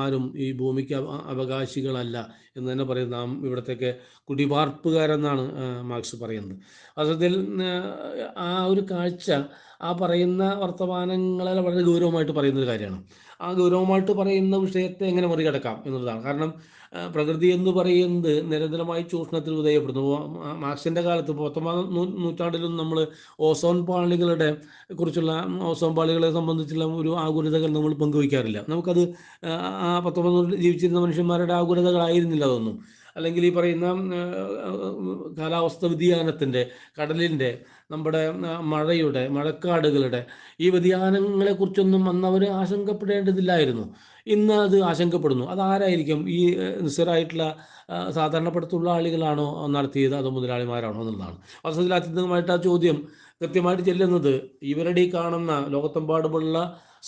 ആരും ഈ ഭൂമിക്ക് അവകാശികളല്ല എന്ന് തന്നെ പറയുന്നത്. നാം ഇവിടത്തേക്ക് കുടിപാർപ്പുകാരെന്നാണ് മാർക്സ് പറയുന്നത്. വാസ്തവത്തിൽ ആ ഒരു കാഴ്ച ആ പറയുന്ന വർത്തമാനങ്ങളെ വളരെ ഗൗരവമായിട്ട് പറയുന്നൊരു കാര്യമാണ്. ആ ഗൗരവമായിട്ട് പറയുന്ന വിഷയത്തെ എങ്ങനെ മറികടക്കാം എന്നുള്ളതാണ്. കാരണം പ്രകൃതി എന്ന് പറയുന്നത് നിരന്തരമായി ചൂഷണത്തിന് വിധേയപ്പെടുന്നു. മാർക്സിൻ്റെ കാലത്ത് 19ാം നൂറ്റാണ്ടിലും നമ്മൾ ഓസോൺ പാളികളെ സംബന്ധിച്ചുള്ള ഒരു ആകുലതകൾ നമ്മൾ പങ്കുവയ്ക്കാറില്ല. നമുക്കത് ആ 19 ജീവിച്ചിരുന്ന മനുഷ്യന്മാരുടെ ആകുലതകളായിരുന്നില്ല അതൊന്നും. അല്ലെങ്കിൽ ഈ പറയുന്ന കാലാവസ്ഥ വ്യതിയാനത്തിൻ്റെ, കടലിൻ്റെ, നമ്മുടെ മഴക്കാടുകളുടെ ഈ വ്യതിയാനങ്ങളെക്കുറിച്ചൊന്നും അന്ന് അവർ ആശങ്കപ്പെടേണ്ടതില്ലായിരുന്നു. ഇന്ന് അത് ആശങ്കപ്പെടുന്നു. അതാരായിരിക്കും? ഈ നിസ്സരായിട്ടുള്ള സാധാരണപ്പെട്ട തൊഴിലാളികളാണോ നടത്തിയത്, അതോ മുതലാളിമാരാണോ എന്നുള്ളതാണ്. വാസ്തവത്തിൽ അത്യന്തമായിട്ട് ആ ചോദ്യം കൃത്യമായിട്ട് ചെല്ലുന്നത് ഇവരുടെ ഈ കാണുന്ന ലോകത്തെമ്പാടുമുള്ള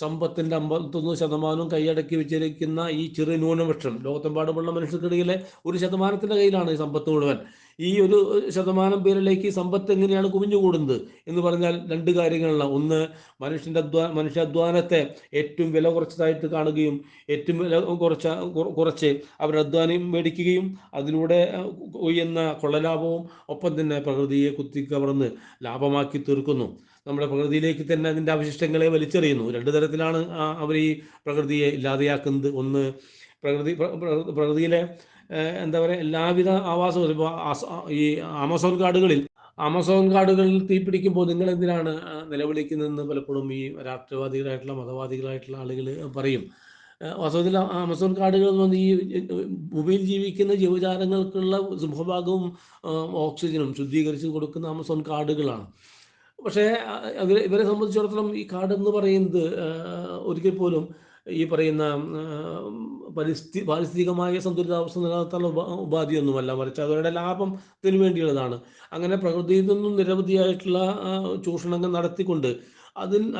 സമ്പത്തിൻ്റെ 51% കൈയടക്കി വെച്ചിരിക്കുന്ന ഈ ചെറു ന്യൂനപക്ഷം, ലോകത്തെമ്പാടുമുള്ള മനുഷ്യർക്കിടയിലെ 1% കയ്യിലാണ് ഈ സമ്പത്ത് മുഴുവൻ. ഈ ഒരു ശതമാനം പേരിലേക്ക് ഈ സമ്പത്ത് എങ്ങനെയാണ് കുമിഞ്ഞുകൂടുന്നത് എന്ന് പറഞ്ഞാൽ രണ്ട് കാര്യങ്ങളാണ്. ഒന്ന്, മനുഷ്യാധ്വാനത്തെ ഏറ്റവും വില കുറച്ചതായിട്ട് കാണുകയും ഏറ്റവും വില കുറച്ച് അവരുടെ അധ്വാനം മേടിക്കുകയും അതിലൂടെ ഉയർന്ന കൊള്ളലാഭവും ഒപ്പം തന്നെ പ്രകൃതിയെ കുത്തിക്കവർന്ന് ലാഭമാക്കി തീർക്കുന്നു. നമ്മുടെ പ്രകൃതിയിലേക്ക് തന്നെ അതിൻ്റെ അവശിഷ്ടങ്ങളെ വലിച്ചെറിയുന്നു. രണ്ട് തരത്തിലാണ് അവർ ഈ പ്രകൃതിയെ ഇല്ലാതെയാക്കുന്നത്. ഒന്ന്, പ്രകൃതിയിലെ എന്താ പറയുക, എല്ലാവിധ ആവാസവും ഇപ്പോൾ ഈ ആമസോൺ കാടുകളിൽ തീപിടിക്കുമ്പോൾ നിങ്ങൾ എന്തിനാണ് നിലവിളിക്കുന്നതെന്ന് പലപ്പോഴും ഈ രാഷ്ട്രവാദികളായിട്ടുള്ള മതവാദികളായിട്ടുള്ള ആളുകൾ പറയും. വാസ്തവത്തിൽ ആമസോൺ കാടുകൾ എന്ന് പറഞ്ഞാൽ ഈ ഭൂമിയിൽ ജീവിക്കുന്ന ജീവജാലങ്ങൾക്കുള്ള സിംഹഭാഗവും ഓക്സിജനും ശുദ്ധീകരിച്ച് കൊടുക്കുന്ന ആമസോൺ കാടുകളാണ്. പക്ഷേ ഇവരെ സംബന്ധിച്ചിടത്തോളം ഈ കാടെന്ന് പറയുന്നത് ഒരിക്കൽ പോലും ഈ പറയുന്ന പാരിസ്ഥിതികമായ സന്തുലിതാവസ്ഥ നിലനിർത്താനുള്ള ഉപാധിയൊന്നുമല്ല, മറിച്ച് അവരുടെ ലാഭത്തിന് വേണ്ടിയുള്ളതാണ്. അങ്ങനെ പ്രകൃതിയിൽ നിന്നും നിരവധിയായിട്ടുള്ള ചൂഷണങ്ങൾ നടത്തിക്കൊണ്ട്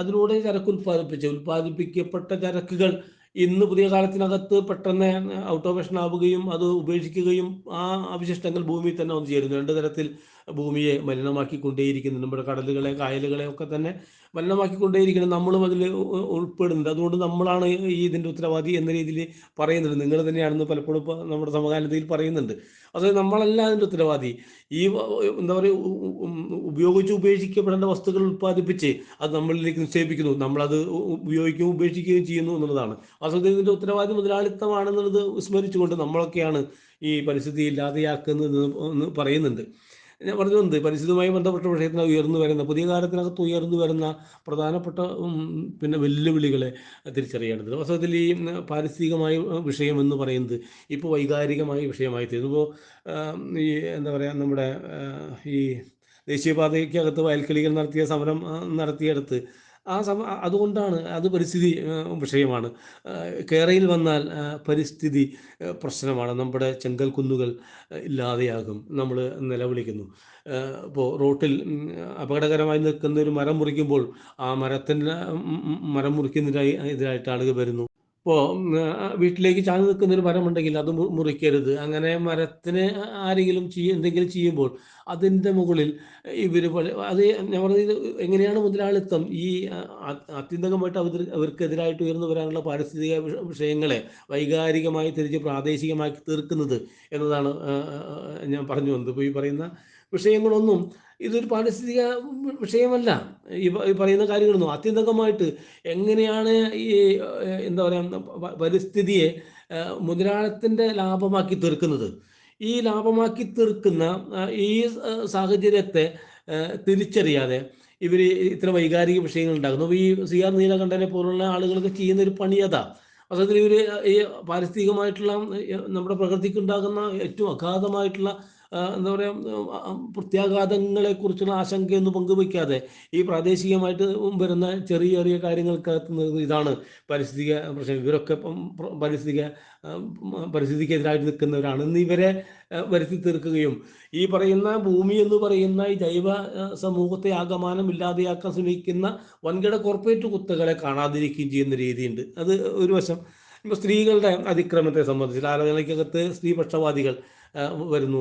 അതിലൂടെ ചരക്ക് ഉൽപ്പാദിപ്പിക്കപ്പെട്ട ചരക്കുകൾ ഇന്ന് പുതിയ കാലത്തിനകത്ത് പെട്ടെന്ന് ഔട്ട് ഓഫ് ഫാഷൻ ആവുകയും അത് ഉപേക്ഷിക്കുകയും ആ അവശിഷ്ടങ്ങൾ ഭൂമിയിൽ തന്നെ വന്നു ചേരുന്നു. രണ്ട് തരത്തിൽ ഭൂമിയെ മലിനമാക്കിക്കൊണ്ടേയിരിക്കുന്നു. നമ്മുടെ കടലുകളെ, കായലുകളെ ഒക്കെ തന്നെ മലിനമാക്കിക്കൊണ്ടേയിരിക്കുന്നു. നമ്മളും അതിൽ ഉൾപ്പെടുന്നുണ്ട്. അതുകൊണ്ട് നമ്മളാണ് ഈ ഇതിൻ്റെ ഉത്തരവാദി എന്ന രീതിയിൽ പറയുന്നുണ്ട്. നിങ്ങൾ തന്നെയാണെന്ന് പലപ്പോഴും ഇപ്പോൾ നമ്മുടെ സമകാലത്തിൽ പറയുന്നുണ്ട്. അത് നമ്മളല്ല അതിൻ്റെ ഉത്തരവാദി. ഈ എന്താ പറയുക, ഉപേക്ഷിക്കപ്പെടേണ്ട വസ്തുക്കൾ ഉൽപ്പാദിപ്പിച്ച് അത് നമ്മളിലേക്ക് നിക്ഷേപിക്കുന്നു. നമ്മളത് ഉപയോഗിക്കുകയും ഉപേക്ഷിക്കുകയും ചെയ്യുന്നു എന്നുള്ളതാണ്. വാസ്തവത്തിൽ ഇതിൻ്റെ ഉത്തരവാദി മുതലാളിത്തമാണെന്നുള്ളത് വിസ്മരിച്ചുകൊണ്ട് നമ്മളൊക്കെയാണ് ഈ പരിസ്ഥിതി ഇല്ലാതെയാക്കുന്നത് എന്ന് പറയുന്നുണ്ട്. ഞാൻ പറഞ്ഞു വന്നത് പരിസ്ഥിതിയുമായി ബന്ധപ്പെട്ട വിഷയത്തിന് പുതിയ കാലത്തിനകത്ത് ഉയർന്നു വരുന്ന പ്രധാനപ്പെട്ട പിന്നെ വെല്ലുവിളികളെ തിരിച്ചറിയേണ്ടത്. വാസ്തവത്തിൽ ഈ പാരിസ്ഥിതികമായ വിഷയം എന്ന് പറയുന്നത് ഇപ്പോൾ വൈകാരികമായ വിഷയമായി തീർന്നു. ഇപ്പോൾ ഈ എന്താ പറയുക, നമ്മുടെ ഈ ദേശീയപാതയ്ക്കകത്ത് വയൽക്കിളികൾ നടത്തിയ സമരം നടത്തിയെടുത്ത് അതുകൊണ്ടാണ് അത് പരിസ്ഥിതി വിഷയമാണ്. കേരളയിൽ വന്നാൽ പരിസ്ഥിതി പ്രശ്നമാണ്. നമ്മുടെ ചെങ്കൽ കുന്നുകൾ ഇല്ലാതെയാകും, നമ്മൾ നിലവിളിക്കുന്നു. ഇപ്പോൾ റോട്ടിൽ അപകടകരമായി നിൽക്കുന്ന ഒരു മരം മുറിക്കുമ്പോൾ ആ മരം മുറിക്കുന്നതിനെതിരായിട്ട് ആളുകൾ വരുന്നു. ഇപ്പോൾ വീട്ടിലേക്ക് ചാഞ്ഞ് നിൽക്കുന്ന ഒരു മരമുണ്ടെങ്കിൽ അത് മുറിക്കരുത്. അങ്ങനെ മരത്തിന് ആരെങ്കിലും എന്തെങ്കിലും ചെയ്യുമ്പോൾ അതിൻ്റെ മുകളിൽ ഇവർ അത് ഞാൻ പറഞ്ഞത് എങ്ങനെയാണ് മുതലാളിത്തം ഈ ആത്യന്തികമായിട്ട് അവർക്കെതിരായിട്ട് ഉയർന്നു വരാനുള്ള പാരിസ്ഥിതിക വിഷയങ്ങളെ വൈകാരികമായി തിരിച്ച് പ്രാദേശികമാക്കി തീർക്കുന്നത് എന്നതാണ് ഞാൻ പറഞ്ഞു വന്നത്. ഇപ്പോൾ ഈ പറയുന്ന വിഷയങ്ങളൊന്നും ഇതൊരു പാരിസ്ഥിതിക വിഷയമല്ല. ഈ പറയുന്ന കാര്യങ്ങളൊന്നും ആത്യന്തികമായിട്ട് എങ്ങനെയാണ് ഈ എന്താ പറയുക, പരിസ്ഥിതിയെ മുതലാളത്തിൻ്റെ ലാഭമാക്കി തീർക്കുന്നത്. ഈ ലാഭമാക്കി തീർക്കുന്ന ഈ സാഹചര്യത്തെ തിരിച്ചറിയാതെ ഇവർ ഇത്ര വൈകാരിക വിഷയങ്ങൾ ഉണ്ടാകുന്നു. ഈ CR നീലകണ്ഠനെ പോലുള്ള ആളുകളൊക്കെ ചെയ്യുന്ന ഒരു പണി അതാ. അതായത് ഇവർ ഈ പാരിസ്ഥിതികമായിട്ടുള്ള നമ്മുടെ പ്രകൃതിക്ക് ഉണ്ടാകുന്ന ഏറ്റവും അഗാധമായിട്ടുള്ള എന്താ പറയുക, പ്രത്യാഘാതങ്ങളെക്കുറിച്ചുള്ള ആശങ്കയൊന്നും പങ്കുവയ്ക്കാതെ ഈ പ്രാദേശികമായിട്ട് വരുന്ന ചെറിയ ചെറിയ കാര്യങ്ങൾക്കകത്ത് ഇതാണ് പാരിസ്ഥിതിക പ്രശ്നം, ഇവരൊക്കെ ഇപ്പം പരിസ്ഥിതിക്കെതിരായിട്ട് നിൽക്കുന്നവരാണ് എന്ന് ഇവരെ വരുത്തി തീർക്കുകയും ഈ പറയുന്ന ഭൂമി എന്ന് പറയുന്ന ഈ ജൈവ സമൂഹത്തെ ആകമാനം ഇല്ലാതെയാക്കാൻ ശ്രമിക്കുന്ന വൻകിട കോർപ്പറേറ്റ് കുത്തകളെ കാണാതിരിക്കുകയും ചെയ്യുന്ന രീതിയുണ്ട്. അത് ഒരു വശം. ഇപ്പോൾ സ്ത്രീകളുടെ അതിക്രമത്തെ സംബന്ധിച്ച് ആലോചനയ്ക്കകത്ത് സ്ത്രീപക്ഷവാദികൾ വരുന്നു,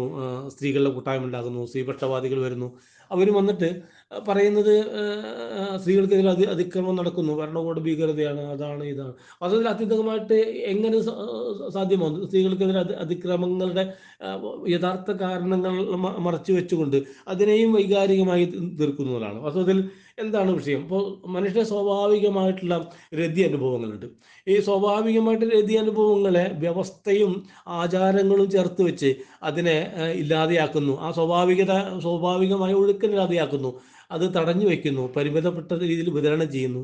സ്ത്രീകളുടെ കൂട്ടായ്മ ഉണ്ടാകുന്നു, സ്ത്രീപക്ഷവാദികൾ വരുന്നു. അവർ വന്നിട്ട് പറയുന്നത് സ്ത്രീകൾക്കെതിരെ അതിക്രമം നടക്കുന്നു, ഭരണകൂട ഭീകരതയാണ്, അതാണ് ഇതാണ്. അതിൽ അത്യന്തികമായിട്ട് എങ്ങനെ സാധ്യമാകുന്നു? സ്ത്രീകൾക്കെതിരെ അതിക്രമങ്ങളുടെ യഥാർത്ഥ കാരണങ്ങൾ മറച്ചു വെച്ചുകൊണ്ട് അതിനെയും വൈകാരികമായി തീർക്കുന്നതാണ്. വാസ്തവത്തിൽ എന്താണ് വിഷയം? ഇപ്പോൾ മനുഷ്യന്റെ സ്വാഭാവികമായിട്ടുള്ള രതി അനുഭവങ്ങളുണ്ട്. ഈ സ്വാഭാവികമായിട്ട് രതി അനുഭവങ്ങളെ വ്യവസ്ഥയും ആചാരങ്ങളും ചേർത്ത് വെച്ച് അതിനെ ഇല്ലാതെയാക്കുന്നു. ആ സ്വാഭാവികമായ ഒഴുക്കിനില്ലാതെയാക്കുന്നു. അത് തടഞ്ഞു വയ്ക്കുന്നു, പരിമിതപ്പെട്ട രീതിയിൽ വിതരണം ചെയ്യുന്നു.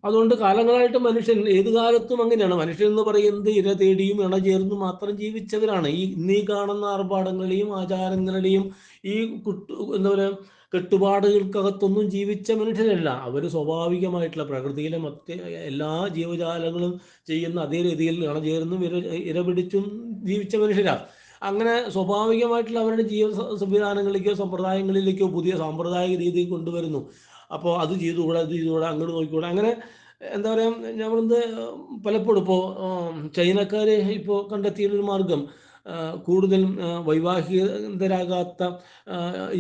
അതുകൊണ്ട് കാലങ്ങളായിട്ട് മനുഷ്യൻ ഏത് കാലത്തും അങ്ങനെയാണ്. മനുഷ്യൻ എന്ന് പറയുന്നത് ഇര തേടിയും ഇണ ചേർന്നും മാത്രം ജീവിച്ചവരാണ്. ഇന്നീ കാണുന്ന ആർഭാടങ്ങളെയും ആചാരങ്ങളെയും ഈ എന്താ പറയുക, കെട്ടുപാടുകൾക്കകത്തൊന്നും ജീവിച്ച മനുഷ്യരല്ല. അവർ സ്വാഭാവികമായിട്ടുള്ള പ്രകൃതിയിലെ മറ്റ് എല്ലാ ജീവജാലങ്ങളും ചെയ്യുന്ന അതേ രീതിയിൽ ഇണചേർന്നും ഇരപിടിച്ചും ജീവിച്ച മനുഷ്യരാണ്. അങ്ങനെ സ്വാഭാവികമായിട്ടുള്ള അവരുടെ ജീവിത സംവിധാനങ്ങളിലേക്കോ സമ്പ്രദായങ്ങളിലേക്കോ പുതിയ സാമ്പ്രദായിക രീതി കൊണ്ടുവരുന്നു. അപ്പോൾ അത് ചെയ്തുകൂടാ, ഇത് ചെയ്തുകൂടാ, അങ്ങോട്ട് നോക്കിക്കൂടാ, അങ്ങനെ എന്താ പറയുക, ഞാൻ പറയുന്നത് പലപ്പോഴും ഇപ്പോൾ ചൈനക്കാർ ഇപ്പോൾ കണ്ടെത്തിയൊരു മാർഗം കൂടുതലും വൈവാഹികരാകാത്ത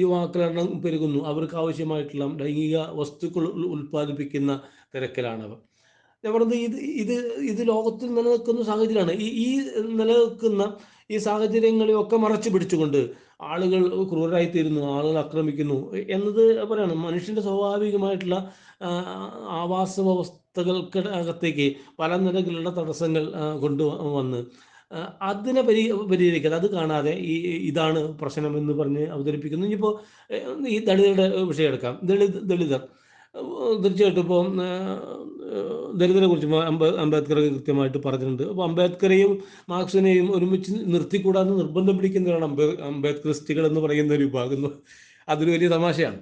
യുവാക്കളുടെ എണ്ണം പെരുകുന്നു. അവർക്ക് ആവശ്യമായിട്ടുള്ള ലൈംഗിക വസ്തുക്കൾ ഉൽപ്പാദിപ്പിക്കുന്ന തിരക്കിലാണവർ. ഞാൻ പറഞ്ഞത് ഇത് ഇത് ലോകത്തിൽ നിലനിൽക്കുന്ന സാഹചര്യമാണ്. ഈ നിലനിൽക്കുന്ന ഈ സാഹചര്യങ്ങളെയൊക്കെ മറച്ചു പിടിച്ചുകൊണ്ട് ആളുകൾ ക്രൂരായിത്തീരുന്നു, ആളുകൾ ആക്രമിക്കുന്നു എന്നത് പറയാണ്. മനുഷ്യൻ്റെ സ്വാഭാവികമായിട്ടുള്ള ആവാസ വ്യവസ്ഥകൾക്കകത്തേക്ക് പല നിലകളിലുള്ള തടസ്സങ്ങൾ കൊണ്ടുവന്ന് അതിനെ പരിഹരിക്കാതെ, അത് കാണാതെ ഇതാണ് പ്രശ്നമെന്ന് പറഞ്ഞ് അവതരിപ്പിക്കുന്നു. ഇനിയിപ്പോൾ ഈ ദളിതരുടെ വിഷയം എടുക്കാം. ദളിതർ തീർച്ചയായിട്ടും ഇപ്പോൾ ദളിതരെ കുറിച്ച് അംബേദ്കർ കൃത്യമായിട്ട് പറഞ്ഞിട്ടുണ്ട്. അപ്പോൾ അംബേദ്കറെയും മാർക്സിനെയും ഒരുമിച്ച് നിർത്തിക്കൂടാന്ന് നിർബന്ധം പിടിക്കുന്നവരാണ് അംബേദ്കറിസ്റ്റുകൾ എന്ന് പറയുന്ന ഒരു വിഭാഗം. അതൊരു വലിയ തമാശയാണ്.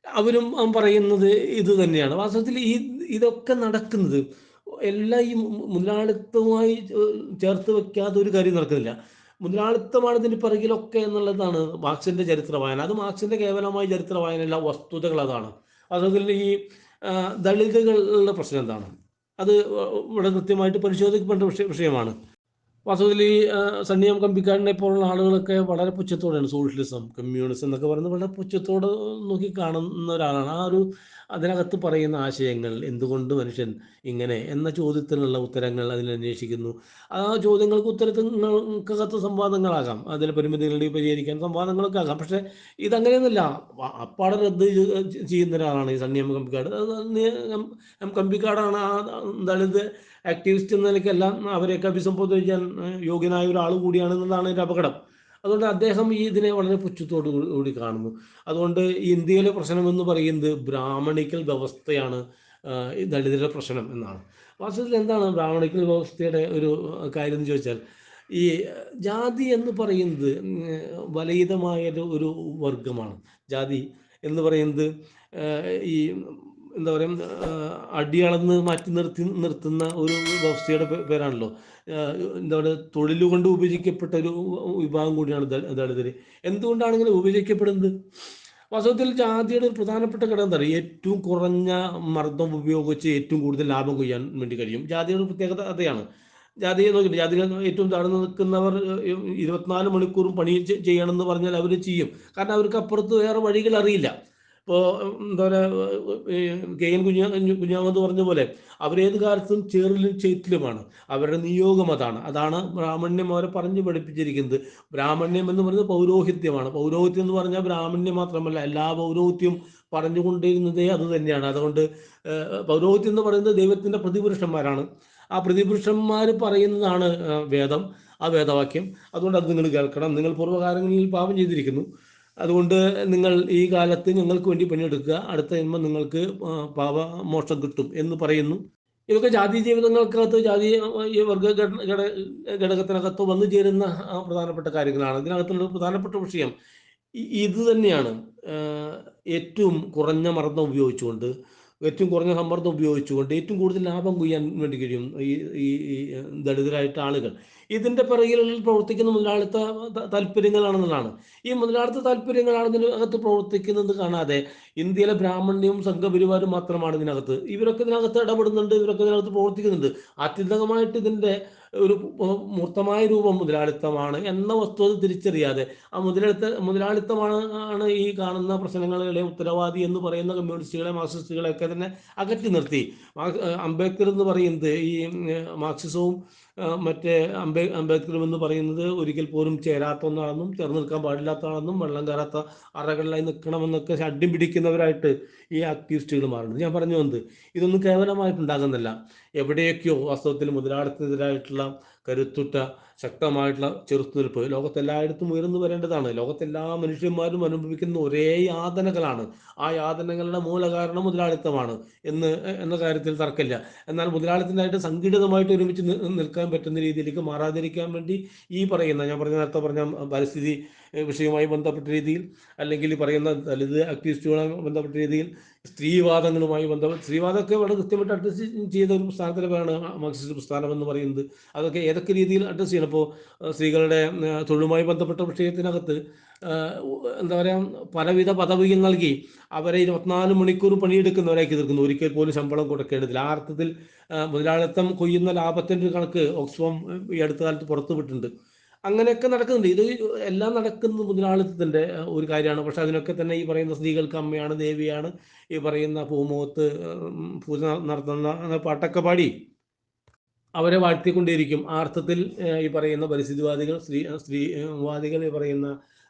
അവരും പറയുന്നത് ഇത് തന്നെയാണ്. വാസ്തവത്തിൽ ഇതൊക്കെ നടക്കുന്നത് എല്ലാം ഈ മുതലാളിത്തവുമായി ചേർത്ത് വെക്കാതെ ഒരു കാര്യം നടക്കുന്നില്ല. മുതലാളിത്തമാണ് ഇതിന് പിറകിലൊക്കെ എന്നുള്ളതാണ് മാർക്സിൻ്റെ ചരിത്ര വായന. അത് മാർക്സിൻ്റെ കേവലമായ ചരിത്ര വായനയല്ല, വസ്തുതകൾ അതാണ്. വാസ്തവത്തിൽ ഈ ദളിതുകളുടെ പ്രശ്നം എന്താണ്, അത് ഇവിടെ കൃത്യമായിട്ട് പരിശോധിക്കപ്പെട്ട വിഷയമാണ്. വാസ്തവത്തിൽ ഈ സണ്ണിയം കമ്പിക്കാരനെ പോലുള്ള ആളുകളൊക്കെ വളരെ പുച്ഛത്തോടെയാണ് സോഷ്യലിസം, കമ്മ്യൂണിസം എന്നൊക്കെ പറയുന്നത് വളരെ പുച്ഛത്തോട് നോക്കി കാണുന്ന ഒരാളാണ്. അതിനകത്ത് പറയുന്ന ആശയങ്ങൾ, എന്തുകൊണ്ട് മനുഷ്യൻ ഇങ്ങനെ എന്ന ചോദ്യത്തിനുള്ള ഉത്തരങ്ങൾ അതിൽ അന്വേഷിക്കുന്നു. ആ ചോദ്യങ്ങൾക്ക് ഉത്തരത്തിനകത്ത് സംവാദങ്ങളാകാം, അതിലെ പരിമിതികളുടെ പരിഹരിക്കാൻ സംവാദങ്ങളൊക്കെ ആകാം. പക്ഷേ ഇതങ്ങനെയൊന്നുമില്ല. അപ്പാടെ റദ്ദ് ചെയ്യുന്ന ഒരാളാണ് ഈ സണ്ണിയം കമ്പിക്കാട്. കമ്പിക്കാടാണ് ആ ദളിത് ആക്ടിവിസ്റ്റ് എന്ന നിലയ്ക്കെല്ലാം അവരെയൊക്കെ അഭിസംബോധന യോഗ്യനായ ഒരാൾ കൂടിയാണെന്നതാണ് എൻ്റെ അപകടം. അതുകൊണ്ട് അദ്ദേഹം ഇതിനെ വളരെ പുച്ഛത്തോടു കൂടി കാണുന്നു. അതുകൊണ്ട് ഇന്ത്യയിലെ പ്രശ്നമെന്ന് പറയുന്നത് ബ്രാഹ്മണിക്കൽ വ്യവസ്ഥയാണ് ഈ ദളിതരുടെ പ്രശ്നം എന്നാണ്. വാസ്തവത്തിൽ എന്താണ് ബ്രാഹ്മണിക്കൽ വ്യവസ്ഥയുടെ ഒരു കാര്യം എന്ന് ചോദിച്ചാൽ, ഈ ജാതി എന്ന് പറയുന്നത് വലയിതമായ ഒരു വർഗമാണ്. ജാതി എന്ന് പറയുന്നത് ഈ എന്താ പറയുക, അടിയളന്ന് മാറ്റി നിർത്തുന്ന ഒരു വ്യവസ്ഥയുടെ പേരാണല്ലോ. എന്താ പറയുക, തൊഴിലുകൊണ്ട് വിഭജിക്കപ്പെട്ട ഒരു വിഭാഗം കൂടിയാണ് ദളിതർ. എന്തുകൊണ്ടാണ് ഇങ്ങനെ വിഭജിക്കപ്പെടുന്നത്? വാസ്തവത്തിൽ ജാതിയുടെ ഒരു പ്രധാനപ്പെട്ട ഘടകം എന്താ പറയുക, ഏറ്റവും കുറഞ്ഞ മർദ്ദം ഉപയോഗിച്ച് ഏറ്റവും കൂടുതൽ ലാഭം കൊയ്യാൻ വേണ്ടി കഴിയും. ജാതിയുടെ പ്രത്യേകത അതെയാണ്. ജാതിയെ നോക്കിയിട്ട് ജാതികൾ ഏറ്റവും താഴ്ന്നു നിൽക്കുന്നവർ 24 മണിക്കൂറും പണി ചെയ്യണമെന്ന് പറഞ്ഞാൽ അവർ ചെയ്യും. കാരണം അവർക്ക് അപ്പുറത്ത് വേറെ വഴികൾ അറിയില്ല. ഇപ്പോൾ എന്താ പറയുക, കെ എൻ കുഞ്ഞാമെന്ന് പറഞ്ഞ പോലെ അവരേത് കാലത്തും ചേറിലും ചെയ്ത്തിലുമാണ്. അവരുടെ നിയോഗം അതാണ് ബ്രാഹ്മണ്യം അവരെ പറഞ്ഞു പഠിപ്പിച്ചിരിക്കുന്നത്. ബ്രാഹ്മണ്യം എന്ന് പറയുന്നത് പൗരോഹിത്യമാണ്. പൗരോഹിത്യം എന്ന് പറഞ്ഞാൽ ബ്രാഹ്മണ്യം മാത്രമല്ല, എല്ലാ പൗരോഹിത്യവും പറഞ്ഞുകൊണ്ടിരുന്നതേ അത് തന്നെയാണ്. അതുകൊണ്ട് പൗരോഹിത്യം എന്ന് പറയുന്നത് ദൈവത്തിൻ്റെ പ്രതിപുരുഷന്മാരാണ്. ആ പ്രതിപുരുഷന്മാർ പറയുന്നതാണ് വേദം, ആ വേദവാക്യം. അതുകൊണ്ട് അത് നിങ്ങൾ കേൾക്കണം. നിങ്ങൾ പൂർവ്വകാലങ്ങളിൽ പാപം ചെയ്തിരിക്കുന്നു, അതുകൊണ്ട് നിങ്ങൾ ഈ കാലത്ത് ഞങ്ങൾക്ക് വേണ്ടി പണിയെടുക്കുക, അടുത്ത ജന്മം നിങ്ങൾക്ക് പാപമോക്ഷം കിട്ടും എന്ന് പറയുന്നു. ഇതൊക്കെ ജാതി ജീവിതങ്ങൾക്കകത്ത്, ജാതി വർഗ ഘടകത്തിനകത്ത് വന്നു ചേരുന്ന പ്രധാനപ്പെട്ട കാര്യങ്ങളാണ്. ഇതിനകത്തുള്ള പ്രധാനപ്പെട്ട വിഷയം ഇത് തന്നെയാണ്. ഏറ്റവും കുറഞ്ഞ മർദ്ദം ഉപയോഗിച്ചുകൊണ്ട്, ഏറ്റവും കുറഞ്ഞ സമ്മർദ്ദം ഉപയോഗിച്ചുകൊണ്ട് ഏറ്റവും കൂടുതൽ ലാഭം കൊയ്യാൻ വേണ്ടി കഴിയും ഈ ദളിതരായിട്ട് ആളുകൾ. ഇതിൻ്റെ പിറകിൽ പ്രവർത്തിക്കുന്ന മുതലാളിത്ത താല്പര്യങ്ങളാണെന്നുള്ളതാണ്. ഈ മുതലാളിത്ത താല്പര്യങ്ങളാണ് ഇതിനകത്ത് പ്രവർത്തിക്കുന്നത് കാണാതെ ഇന്ത്യയിലെ ബ്രാഹ്മണ്യവും സംഘപരിവാരും മാത്രമാണ് ഇതിനകത്ത്. ഇവരൊക്കെ ഇതിനകത്ത് ഇടപെടുന്നുണ്ട്, ഇവരൊക്കെ ഇതിനകത്ത് പ്രവർത്തിക്കുന്നുണ്ട്. ആത്യന്തികമായിട്ട് ഇതിൻ്റെ ഒരു മൂർത്തമായ രൂപം മുതലാളിത്തമാണ് എന്ന വസ്തുത തിരിച്ചറിയാതെ ആ മുതലാളിത്തമാണ് ഈ കാണുന്ന പ്രശ്നങ്ങളുടെ ഉത്തരവാദി എന്ന് പറയുന്ന കമ്മ്യൂണിസ്റ്റുകളെ, മാർക്സിസ്റ്റുകളെയൊക്കെ തന്നെ അകറ്റി നിർത്തി. അംബേദ്കർ എന്ന് പറയുന്നത് ഈ മാർക്സിസവും മറ്റേ അംബേദ്കറും എന്ന് പറയുന്നത് ഒരിക്കൽ പോലും ചേരാത്ത ഒന്നാണെന്നും ചേർന്ന് നിൽക്കാൻ പാടില്ലാത്തതാണെന്നും വെള്ളം കയറാത്ത അറകളിലായി നിൽക്കണമെന്നൊക്കെ അഡ്യം പിടിക്കുന്നവരായിട്ട് ഈ ആക്ടിവിസ്റ്റുകൾ മാറുന്നത്. ഞാൻ പറഞ്ഞു വന്നത് ഇതൊന്നും കേവലമായിട്ടുണ്ടാകുന്നില്ല. എവിടെയൊക്കെയോ വാസ്തവത്തിൽ മുതലാളിത്തത്തിനെതിരായിട്ടുള്ള കരുത്തുറ്റ ശക്തമായിട്ടുള്ള ചെറുത്തുനിൽപ്പ് ലോകത്തെല്ലായിടത്തും ഉയർന്നു വരേണ്ടതാണ്. ലോകത്തെല്ലാ മനുഷ്യന്മാരും അനുഭവിക്കുന്ന ഒരേ യാതനകളാണ്. ആ യാതനകളുടെ മൂലകാരണം മുതലാളിത്തമാണ് എന്ന കാര്യത്തിൽ തർക്കമില്ല. എന്നാൽ മുതലാളിത്തത്തിനായിട്ട് സംഘടിതമായിട്ട് ഒരുമിച്ച് നിൽക്കാൻ പറ്റുന്ന രീതിയിലേക്ക് മാറാതിരിക്കാൻ വേണ്ടി ഈ പറയുന്ന, ഞാൻ നേരത്തെ പറഞ്ഞ പരിസ്ഥിതി വിഷയവുമായി ബന്ധപ്പെട്ട രീതിയിൽ, അല്ലെങ്കിൽ ഈ പറയുന്ന ദളിത് ആക്ടിവിസ്റ്റുകളുമായി ബന്ധപ്പെട്ട രീതിയിൽ, സ്ത്രീവാദങ്ങളുമായി ബന്ധപ്പെട്ട്, സ്ത്രീവാദമൊക്കെ വളരെ കൃത്യമായിട്ട് അഡ്രസ് ചെയ്ത ഒരു പ്രസ്ഥാനത്തിൻ്റെ പേരാണ് മാർക്സിസ്റ്റ് പ്രസ്ഥാനം എന്ന് പറയുന്നത്. അതൊക്കെ ഏതൊക്കെ രീതിയിൽ അഡ്രസ്സ് ചെയ്യണം. ഇപ്പോൾ സ്ത്രീകളുടെ തൊഴിലുമായി ബന്ധപ്പെട്ട വിഷയത്തിനകത്ത് എന്താ പറയുക, പലവിധ പദവികൾ നൽകി അവരെ 24 മണിക്കൂർ പണിയെടുക്കുന്നവരാക്കി തീർക്കുന്നു. ഒരിക്കൽ പോലും ശമ്പളം കൊടുക്കേണ്ടതില്ല. ആ അർത്ഥത്തിൽ മുതലാളിത്തം കൊയ്യുന്ന ലാഭത്തിൻ്റെ ഒരു കണക്ക് ഓക്സ്ഫാം ഈ അടുത്ത കാലത്ത് പുറത്തുവിട്ടിട്ടുണ്ട്. അങ്ങനെയൊക്കെ നടക്കുന്നുണ്ട്. ഇത് എല്ലാം നടക്കുന്നത് മുതലാളിത്തത്തിൻ്റെ ഒരു കാര്യമാണ്. പക്ഷെ അതിനൊക്കെ തന്നെ ഈ പറയുന്ന സ്ത്രീകൾക്ക് അമ്മയാണ്, ദേവിയാണ്, ഈ പറയുന്ന പൂമുഖത്ത് പൂജ നടത്തുന്ന പാട്ടൊക്കെ പാടി അവരെ വാഴ്ത്തിക്കൊണ്ടേയിരിക്കും. ആ അർത്ഥത്തിൽ ഈ പറയുന്ന പരിസ്ഥിതിവാദികൾ, സ്ത്രീവാദികൾ, ഈ പറയുന്ന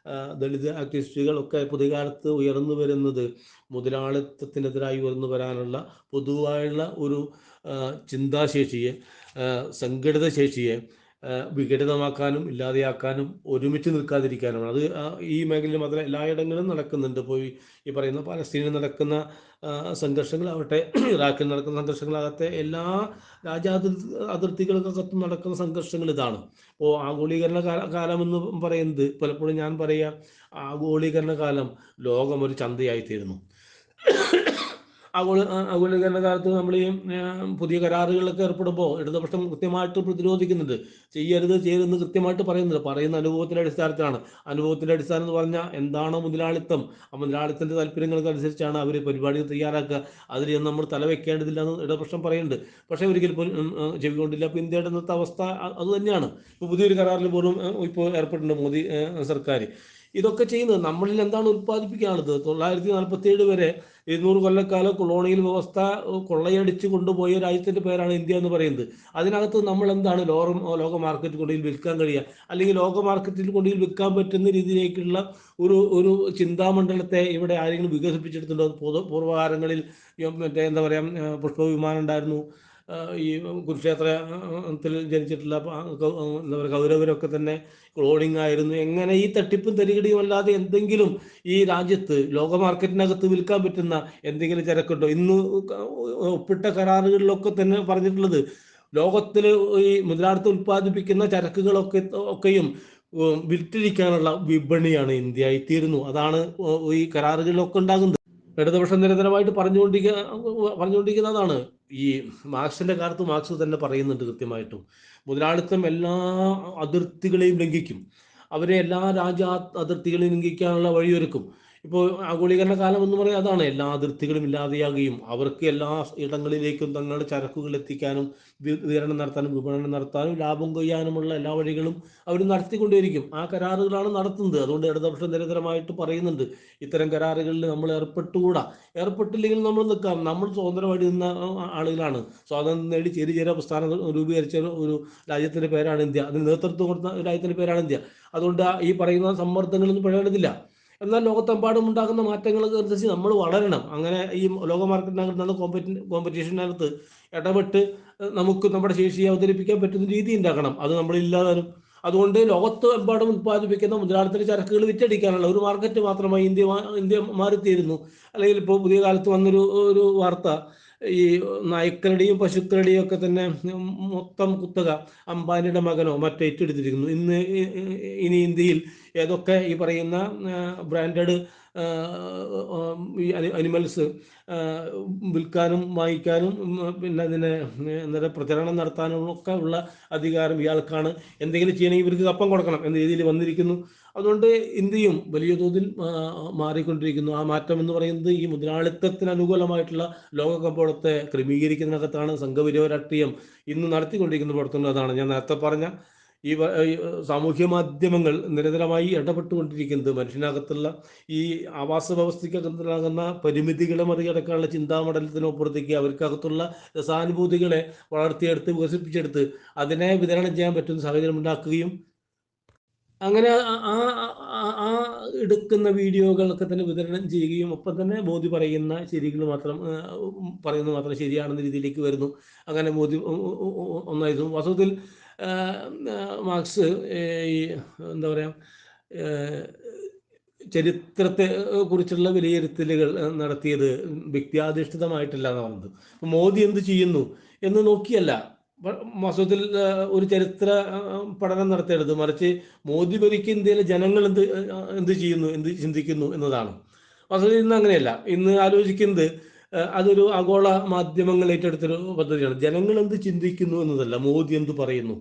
ദളിത് ആക്ടിവിസ്റ്റുകൾ ഒക്കെ പുതിയകാലത്ത് ഉയർന്നു വരുന്നത് മുതലാളിത്തത്തിനെതിരായി ഉയർന്നു വരാനുള്ള പൊതുവായുള്ള ഒരു ചിന്താശേഷിയെ, സംഘടിത ശേഷിയെ വിഘടിതമാക്കാനും ഇല്ലാതെയാക്കാനും ഒരുമിച്ച് നിൽക്കാതിരിക്കാനുമാണ്. അത് ഈ മേഖലയിൽ മാത്രമല്ല, എല്ലായിടങ്ങളിലും നടക്കുന്നുണ്ട്. ഇപ്പോൾ ഈ പറയുന്ന പാലസ്തീനിൽ നടക്കുന്ന സംഘർഷങ്ങളാവട്ടെ, ഇറാഖിൽ നടക്കുന്ന സംഘർഷങ്ങളാകട്ടെ, എല്ലാ അതിർത്തികൾക്കകത്തും നടക്കുന്ന സംഘർഷങ്ങൾ ഇതാണ്. ഇപ്പോൾ ആഗോളീകരണ കാലമെന്ന് പറയുന്നത്, പലപ്പോഴും ഞാൻ പറയുക, ആഗോളീകരണ കാലം ലോകം ഒരു ചന്തയായിത്തീരുന്നു. ആഗോളീകരണ കാലത്ത് നമ്മൾ ഈ പുതിയ കരാറുകളിലൊക്കെ ഏർപ്പെടുമ്പോൾ ഇടതുപക്ഷം കൃത്യമായിട്ട് പ്രതിരോധിക്കുന്നുണ്ട്. ചെയ്യരുതെന്ന് കൃത്യമായിട്ട് പറയുന്ന അനുഭവത്തിൻ്റെ അടിസ്ഥാനത്തിലാണ്. അനുഭവത്തിൻ്റെ അടിസ്ഥാനം എന്ന് പറഞ്ഞാൽ എന്താണോ മുതലാളിത്തം, ആ മുതലാളിത്തത്തിൻ്റെ താല്പര്യങ്ങൾക്കനുസരിച്ചാണ് അവർ പരിപാടികൾ തയ്യാറാക്കുക. അതിൽ നമ്മൾ തലവെക്കേണ്ടതില്ല എന്ന് ഇടതുപക്ഷം പറയുന്നുണ്ട്. പക്ഷേ ഒരിക്കൽ പോലും ചെവിക്കൊണ്ടില്ല. ഇപ്പോൾ ഇന്ത്യയുടെ ഇന്നത്തെ അവസ്ഥ അതുതന്നെയാണ്. ഇപ്പോൾ പുതിയൊരു കരാറിൽ പോലും ഇപ്പോൾ ഏർപ്പെട്ടിട്ടുണ്ട് മോദി സർക്കാർ. ഇതൊക്കെ ചെയ്യുന്നത് നമ്മളിൽ എന്താണ് ഉൽപ്പാദിപ്പിക്കാനുള്ളത്? 1947 വരെ 200 കൊല്ലക്കാലം കൊളോണിയൽ വ്യവസ്ഥ കൊള്ളയടിച്ച് കൊണ്ടുപോയ രാജ്യത്തിൻ്റെ പേരാണ് ഇന്ത്യ എന്ന് പറയുന്നത്. അതിനകത്ത് നമ്മൾ എന്താണ് ലോക മാർക്കറ്റ് കൊണ്ടിൽ വിൽക്കാൻ കഴിയുക, അല്ലെങ്കിൽ ലോക മാർക്കറ്റിൽ കൊണ്ടിൽ വിൽക്കാൻ പറ്റുന്ന രീതിയിലേക്കുള്ള ഒരു ചിന്താമണ്ഡലത്തെ ഇവിടെ ആരെങ്കിലും വികസിപ്പിച്ചെടുത്തിട്ടുണ്ടോ? പൂർവ്വകാലങ്ങളിൽ മറ്റേ എന്താ പറയുക, പുഷ്പവിമാനം ഉണ്ടായിരുന്നു. ഈ കുരുക്ഷേത്രത്തിൽ ജനിച്ചിട്ടുള്ള എന്താ പറയുക, കൗരവരൊക്കെ തന്നെ ക്ലോണിംഗ് ആയിരുന്നു. എങ്ങനെ ഈ തട്ടിപ്പും തരികിടിയും അല്ലാതെ എന്തെങ്കിലും ഈ രാജ്യത്ത് ലോക മാർക്കറ്റിനകത്ത് വിൽക്കാൻ പറ്റുന്ന എന്തെങ്കിലും ചരക്കുണ്ടോ? ഇന്ന് ഒപ്പിട്ട കരാറുകളിലൊക്കെ തന്നെ പറഞ്ഞിട്ടുള്ളത് ലോകത്തിൽ ഈ മുതലാളിത്തം ഉൽപ്പാദിപ്പിക്കുന്ന ഒക്കെയും വിറ്റിരിക്കാനുള്ള വിപണിയാണ് ഇന്ത്യ ആയിത്തീരുന്നു. അതാണ് ഈ കരാറുകളിലൊക്കെ ഉണ്ടാകുന്നത്. ഇടതുപക്ഷം നിരന്തരമായിട്ട് പറഞ്ഞുകൊണ്ടിരിക്കുന്നതാണ്. ഈ മാർക്സിന്റെ കാലത്ത് മാർക്സ് തന്നെ പറയുന്നുണ്ട് കൃത്യമായിട്ടും, മുതലാളിത്തം എല്ലാ അതിർത്തികളെയും ലംഘിക്കും, അവരെ എല്ലാ അതിർത്തികളെയും ലംഘിക്കാനുള്ള വഴിയൊരുക്കും. ഇപ്പോൾ ആഗോളീകരണ കാലം എന്ന് പറയുന്നത് അതാണ്. എല്ലാ അതിർത്തികളും ഇല്ലാതെയാകുകയും അവർക്ക് എല്ലാ ഇടങ്ങളിലേക്കും തങ്ങളുടെ ചരക്കുകൾ എത്തിക്കാനും വിതരണം നടത്താനും വിപണനം നടത്താനും ലാഭം കൊയ്യാനുമുള്ള എല്ലാ വഴികളും അവർ നടത്തിക്കൊണ്ടേയിരിക്കും. ആ കരാറുകളാണ് നടത്തുന്നത്. അതുകൊണ്ട് ഇടതുപക്ഷം നിരന്തരമായിട്ട് പറയുന്നുണ്ട്, ഇത്തരം കരാറുകളിൽ നമ്മൾ ഏർപ്പെട്ടില്ലെങ്കിൽ നമ്മൾ നിൽക്കാം. നമ്മൾ സ്വതന്ത്രമായിട്ട് നിന്ന ആളുകളാണ്. സ്വാതന്ത്ര്യം നേടി ചേരിചേര പ്രസ്ഥാനം രൂപീകരിച്ച ഒരു രാജ്യത്തിൻ്റെ പേരാണ് ഇന്ത്യ. അതിന് നേതൃത്വം കൊടുത്ത രാജ്യത്തിൻ്റെ പേരാണ് ഇന്ത്യ. അതുകൊണ്ട് ഈ പറയുന്ന സമ്മർദ്ദങ്ങളൊന്നും പഴയതില്ല. എന്നാൽ ലോകത്തെമ്പാടും ഉണ്ടാകുന്ന മാറ്റങ്ങൾക്ക് അനുസരിച്ച് നമ്മൾ വളരണം. അങ്ങനെ ഈ ലോക മാർക്കറ്റിനകത്ത് കോമ്പറ്റീഷനകത്ത് ഇടപെട്ട് നമുക്ക് നമ്മുടെ ശേഷിയെ അവതരിപ്പിക്കാൻ പറ്റുന്ന രീതി ഉണ്ടാക്കണം. അത് നമ്മളില്ലാതാനും. അതുകൊണ്ട് ലോകത്ത് എമ്പാടും ഉത്പാദിപ്പിക്കുന്ന മുതലാളിത്തത്തിൻ്റെ ചരക്കുകൾ വിറ്റടിക്കാനുള്ള ഒരു മാർക്കറ്റ് മാത്രമായി ഇന്ത്യ മാറിത്തീരുന്നു. അല്ലെങ്കിൽ ഇപ്പോൾ പുതിയ കാലത്ത് വന്നൊരു വാർത്ത, ഈ നായ്ക്കളുടെയും പശുക്കളുടെയും ഒക്കെ തന്നെ മൊത്തം കുത്തക അംബാനിയുടെ മകനോ മറ്റോ ഏറ്റെടുത്തിരിക്കുന്നു. ഇനി ഇന്ത്യയിൽ ഏതൊക്കെ ഈ പറയുന്ന ബ്രാൻഡഡ് ഈ അനിമൽസ് വിൽക്കാനും വാങ്ങിക്കാനും പിന്നെ അതിനെ എന്താ പ്രചരണം നടത്താനും ഒക്കെ ഉള്ള അധികാരം ഇയാൾക്കാണ്. എന്തെങ്കിലും ചെയ്യണമെങ്കിൽ ഇവർക്ക് കപ്പം കൊടുക്കണം എന്ന രീതിയിൽ വന്നിരിക്കുന്നു. അതുകൊണ്ട് ഇന്ത്യയും വലിയ തോതിൽ മാറിക്കൊണ്ടിരിക്കുന്നു. ആ മാറ്റം എന്ന് പറയുന്നത് ഈ മുതലാളിത്തത്തിന് അനുകൂലമായിട്ടുള്ള ലോക കമ്പോളത്തെ ക്രമീകരിക്കുന്നതിനകത്താണ് സംഘപരിവാര രാഷ്ട്രീയം ഇന്ന് നടത്തിക്കൊണ്ടിരിക്കുന്ന പ്രവർത്തനം. അതാണ് ഞാൻ നേരത്തെ പറഞ്ഞ ഈ സാമൂഹ്യ മാധ്യമങ്ങൾ നിരന്തരമായി ഇടപെട്ടുകൊണ്ടിരിക്കുന്നത് മനുഷ്യനകത്തുള്ള ഈ ആവാസ വ്യവസ്ഥയ്ക്കകത്തുണ്ടാകുന്ന പരിമിതികളെ മറികടക്കാനുള്ള ചിന്താമണ്ഡലത്തിനപ്പുറത്തേക്ക് അവർക്കകത്തുള്ള രസാനുഭൂതികളെ വളർത്തിയെടുത്ത് വികസിപ്പിച്ചെടുത്ത് അതിനെ വിതരണം ചെയ്യാൻ പറ്റുന്ന സാഹചര്യം ഉണ്ടാക്കുകയും അങ്ങനെ ആ എടുക്കുന്ന വീഡിയോകളൊക്കെ തന്നെ വിതരണം ചെയ്യുകയും ഒപ്പം തന്നെ മോദി പറയുന്ന ശരികൾ മാത്രം പറയുന്നത് മാത്രം ശരിയാണെന്ന രീതിയിലേക്ക് വരുന്നു. അങ്ങനെ മോദി ഒന്നായിരുന്നു. വാസ്തവത്തിൽ മാർക്സ് ഈ എന്താ പറയുക, ചരിത്രത്തെ കുറിച്ചുള്ള വിലയിരുത്തലുകൾ നടത്തിയത് വ്യക്തിയാധിഷ്ഠിതമായിട്ടല്ല എന്ന് പറഞ്ഞത്. മോദി എന്ത് ചെയ്യുന്നു എന്ന് നോക്കിയല്ല വാസ്തവത്തിൽ ഒരു ചരിത്ര പഠനം നടത്തേണ്ടത്, മറിച്ച് മോദി ഭരിക്കുന്ന ഇന്ത്യയിലെ ജനങ്ങൾ എന്ത് ചെയ്യുന്നു, എന്ത് ചിന്തിക്കുന്നു എന്നതാണ്. വാസ്തവത്തിൽ ഇന്ന് അങ്ങനെയല്ല. ഇന്ന് ആലോചിക്കുന്നത് അതൊരു ആഗോള മാധ്യമങ്ങൾ ഏറ്റെടുത്തൊരു പദ്ധതിയാണ്. ജനങ്ങൾ എന്ത് ചിന്തിക്കുന്നു എന്നതല്ല, മോദി എന്ത് പറയുന്നു.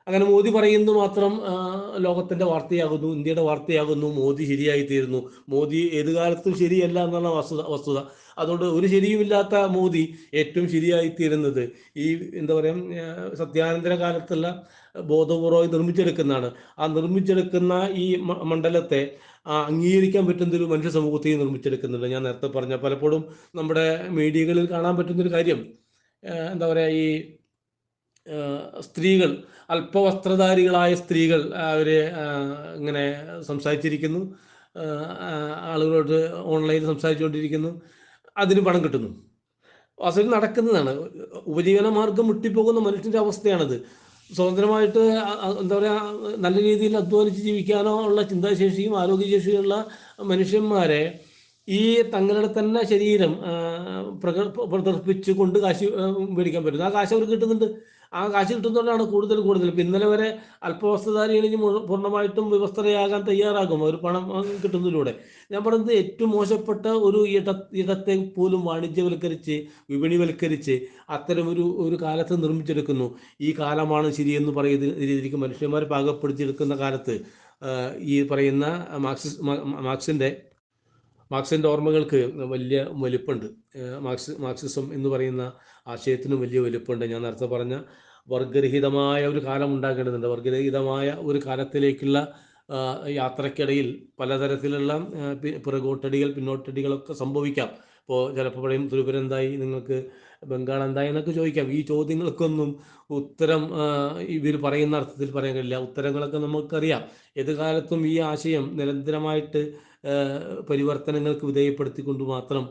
അങ്ങനെ മോദി പറയുന്നത് മാത്രം ലോകത്തിൻ്റെ വാർത്തയാകുന്നു, ഇന്ത്യയുടെ വാർത്തയാകുന്നു. മോദി ശരിയായിത്തീരുന്നു. മോദി ഏത് കാലത്തും ശരിയല്ല എന്നുള്ള വസ്തുത. അതുകൊണ്ട് ഒരു ശരിയുമില്ലാത്ത മോദി ഏറ്റവും ശരിയായിത്തീരുന്നത് ഈ എന്താ പറയുക, സത്യാനന്തര കാലത്തുള്ള ബോധപൂർവ്വം നിർമ്മിച്ചെടുക്കുന്നതാണ്. ആ നിർമ്മിച്ചെടുക്കുന്ന ഈ മണ്ഡലത്തെ അംഗീകരിക്കാൻ പറ്റുന്നൊരു മനുഷ്യ സമൂഹത്തെയും നിർമ്മിച്ചെടുക്കുന്നുണ്ട്. ഞാൻ നേരത്തെ പറഞ്ഞ പലപ്പോഴും നമ്മുടെ മീഡിയകളിൽ കാണാൻ പറ്റുന്നൊരു കാര്യം, എന്താ പറയുക, ഈ സ്ത്രീകൾ, അല്പവസ്ത്രധാരികളായ സ്ത്രീകൾ അവർ ഇങ്ങനെ സംസാരിച്ചിരിക്കുന്നു, ആളുകളോട് ഓൺലൈനിൽ സംസാരിച്ചുകൊണ്ടിരിക്കുന്നു, അതിന് പണം കിട്ടുന്നു. അസുഖം നടക്കുന്നതാണ്. ഉപജീവന മാർഗം മുട്ടിപ്പോകുന്ന മനുഷ്യൻ്റെ അവസ്ഥയാണത്. സ്വതന്ത്രമായിട്ട് എന്താ പറയുക, നല്ല രീതിയിൽ അധ്വാനിച്ച് ജീവിക്കാനോ ഉള്ള ചിന്താശേഷിയും ആരോഗ്യശേഷിയുള്ള മനുഷ്യന്മാരെ ഈ തങ്ങളുടെ തന്നെ ശരീരം പ്രദർശിപ്പിച്ചു കൊണ്ട് കാശ് മേടിക്കാൻ പറ്റുന്നു. ആ കാശ് അവർക്ക് കിട്ടുന്നുണ്ട്. ആ കാശ് കിട്ടുന്നതുകൊണ്ടാണ് കൂടുതൽ കൂടുതൽ. ഇപ്പം ഇന്നലെ വരെ അല്പവസ്ത്രധാരിയാണെങ്കിൽ പൂർണ്ണമായിട്ടും വിവസ്ത്രയാകാൻ തയ്യാറാകും ഒരു പണം കിട്ടുന്നതിലൂടെ. ഞാൻ പറയുന്നത് ഏറ്റവും മോശപ്പെട്ട ഒരു ഇടത്തെ പോലും വാണിജ്യവൽക്കരിച്ച് വിപണിവൽക്കരിച്ച് അത്തരമൊരു കാലത്ത് നിർമ്മിച്ചെടുക്കുന്നു. ഈ കാലമാണ് ശരിയെന്ന് പറയുന്ന രീതിക്ക് മനുഷ്യന്മാരെ പാകപ്പെടുത്തിയെടുക്കുന്ന കാലത്ത് ഈ പറയുന്ന മാർക്സിൻ്റെ ഓർമ്മകൾക്ക് വലിയ വലിപ്പമുണ്ട്. മാർക്സിസം എന്ന് പറയുന്ന ആശയത്തിനും വലിയ വലിപ്പമുണ്ട്. ഞാൻ നേരത്തെ പറഞ്ഞ വർഗരഹിതമായ ഒരു കാലം ഉണ്ടാകേണ്ടതുണ്ട്. വർഗരഹിതമായ ഒരു കാലത്തിലേക്കുള്ള യാത്രക്കിടയിൽ പലതരത്തിലുള്ള പിറകോട്ടടികൾ പിന്നോട്ടടികളൊക്കെ സംഭവിക്കാം. ഇപ്പോൾ ചിലപ്പോൾ പറയും ത്രിപുര എന്തായി, നിങ്ങൾക്ക് ബംഗാൾ എന്തായി എന്നൊക്കെ ചോദിക്കാം. ഈ ചോദ്യങ്ങൾക്കൊന്നും ഉത്തരം ഇവർ പറയുന്ന അർത്ഥത്തിൽ പറയാൻ കഴിയില്ല. ഉത്തരങ്ങളൊക്കെ നമുക്കറിയാം. ഏത് കാലത്തും ഈ ആശയം നിരന്തരമായിട്ട് പരിവർത്തനങ്ങൾക്ക് വിധേയപ്പെടുത്തിക്കൊണ്ട് മാത്രം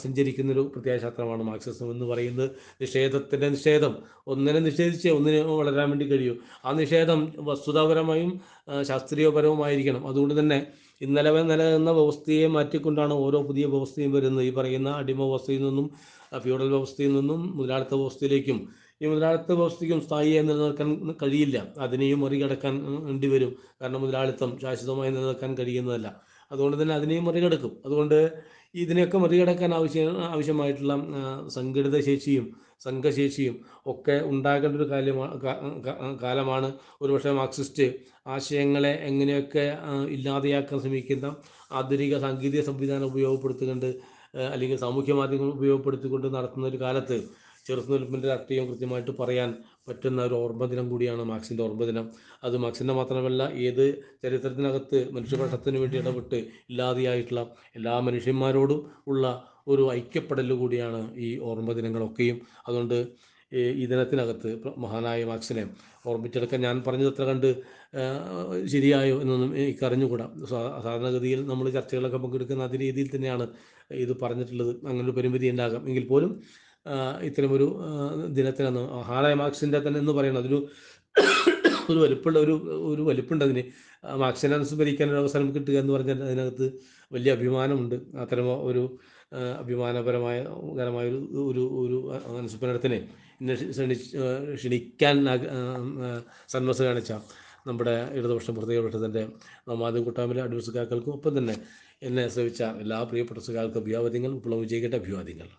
സഞ്ചരിക്കുന്നൊരു പ്രത്യയശാസ്ത്രമാണ് മാർക്സിസം എന്ന് പറയുന്നത്. നിഷേധത്തിൻ്റെ നിഷേധം, ഒന്നിനെ നിഷേധിച്ചേ ഒന്നിനെ വളരാൻ വേണ്ടി കഴിയൂ. ആ നിഷേധം വസ്തുതാപരമായും ശാസ്ത്രീയപരവുമായിരിക്കണം. അതുകൊണ്ട് തന്നെ ഇന്നലെ നിലനിന്ന വ്യവസ്ഥയെ മാറ്റിക്കൊണ്ടാണ് ഓരോ പുതിയ വ്യവസ്ഥയും വരുന്നത്. ഈ പറയുന്ന അടിമ വ്യവസ്ഥയിൽ നിന്നും ഫ്യൂഡൽ വ്യവസ്ഥയിൽ നിന്നും മുതലാളിത്ത വ്യവസ്ഥയിലേക്കും. ഈ മുതലാളിത്ത വ്യവസ്ഥയ്ക്കും സ്ഥായിയായി നിലനിൽക്കാൻ കഴിയില്ല. അതിനെയും മറികടക്കാൻ വേണ്ടി വരും. കാരണം മുതലാളിത്തം ശാശ്വതമായി നിലനിൽക്കാൻ കഴിയുന്നതല്ല. അതുകൊണ്ട് തന്നെ അതിനെയും മറികടക്കും. അതുകൊണ്ട് ഇതിനെയൊക്കെ മറികടക്കാൻ ആവശ്യമായിട്ടുള്ള സംഘടിത ശേഷിയും സംഘശേഷിയും ഒക്കെ ഉണ്ടാകേണ്ട ഒരു കാലമാണ്. ഒരുപക്ഷെ മാർക്സിസ്റ്റ് ആശയങ്ങളെ എങ്ങനെയൊക്കെ ഇല്ലാതെയാക്കാൻ ശ്രമിക്കുന്ന ആധുനിക സാങ്കേതിക സംവിധാനം ഉപയോഗപ്പെടുത്തിക്കൊണ്ട് അല്ലെങ്കിൽ സാമൂഹ്യ മാധ്യമങ്ങൾ ഉപയോഗപ്പെടുത്തിക്കൊണ്ട് നടത്തുന്ന ഒരു കാലത്ത് ചെറുത്തുനിൽപ്പിൻ്റെ രാഷ്ട്രീയം കൃത്യമായിട്ട് പറയാൻ പറ്റുന്ന ഒരു ഓർമ്മ ദിനം കൂടിയാണ് മാർക്സിൻ്റെ ഓർമ്മ ദിനം. അത് മാർക്സിൻ്റെ മാത്രമല്ല, ഏത് ചരിത്രത്തിനകത്ത് മനുഷ്യപക്ഷത്തിന് വേണ്ടി ഇടപെട്ട് ഇല്ലാതെയായിട്ടുള്ള എല്ലാ മനുഷ്യന്മാരോടും ഉള്ള ഒരു ഐക്യപ്പെടൽ കൂടിയാണ് ഈ ഓർമ്മ ദിനങ്ങളൊക്കെയും. അതുകൊണ്ട് ഈ ദിനത്തിനകത്ത് മഹാനായ മാർക്സിനെ ഓർമ്മിച്ചെടുക്കാൻ ഞാൻ പറഞ്ഞത് അത്ര കണ്ട് ശരിയായോ എന്നൊന്നും എനിക്കറിഞ്ഞുകൂടാ. സാധാരണഗതിയിൽ നമ്മൾ ചർച്ചകളൊക്കെ പങ്കെടുക്കുന്ന അതേ രീതിയിൽ തന്നെയാണ് ഇത് പറഞ്ഞിട്ടുള്ളത്. അങ്ങനൊരു പരിമിതി ഉണ്ടാകാം എങ്കിൽ പോലും ഇത്തരമൊരു ദിനത്തിനന്ന് മഹാനായ മാർക്സിൻ്റെ തന്നെ എന്ന് പറയുന്നത് അതൊരു ഒരു വലിപ്പമുള്ള ഒരു വലിപ്പമുണ്ട് അതിന്. മാർക്സിനെ അനുസ്മരിക്കാൻ ഒരു അവസരം കിട്ടുക എന്ന് പറഞ്ഞാൽ അതിനകത്ത് വലിയ അഭിമാനമുണ്ട്. അത്തരം ഒരു അഭിമാനപരമായ ഒരു ഒരു ഒരു അനുസ്മരണത്തിന് എന്നെ ക്ഷണിക്കാൻ സന്മനസ് കാണിച്ച നമ്മുടെ ഇടതുപക്ഷം പ്രതിപക്ഷത്തിൻ്റെ മാധ്യമ കൂട്ടായ്മയിലെ അഡ്വസക്കാർക്കും ഒപ്പം തന്നെ എന്നെ ശ്രമിച്ച എല്ലാ പ്രിയപ്പെട്ട സുഖാർക്കും അഭിവാദ്യങ്ങൾ. വിപ്ലവം വിജയിക്കട്ടെ. അഭിവാദ്യങ്ങൾ.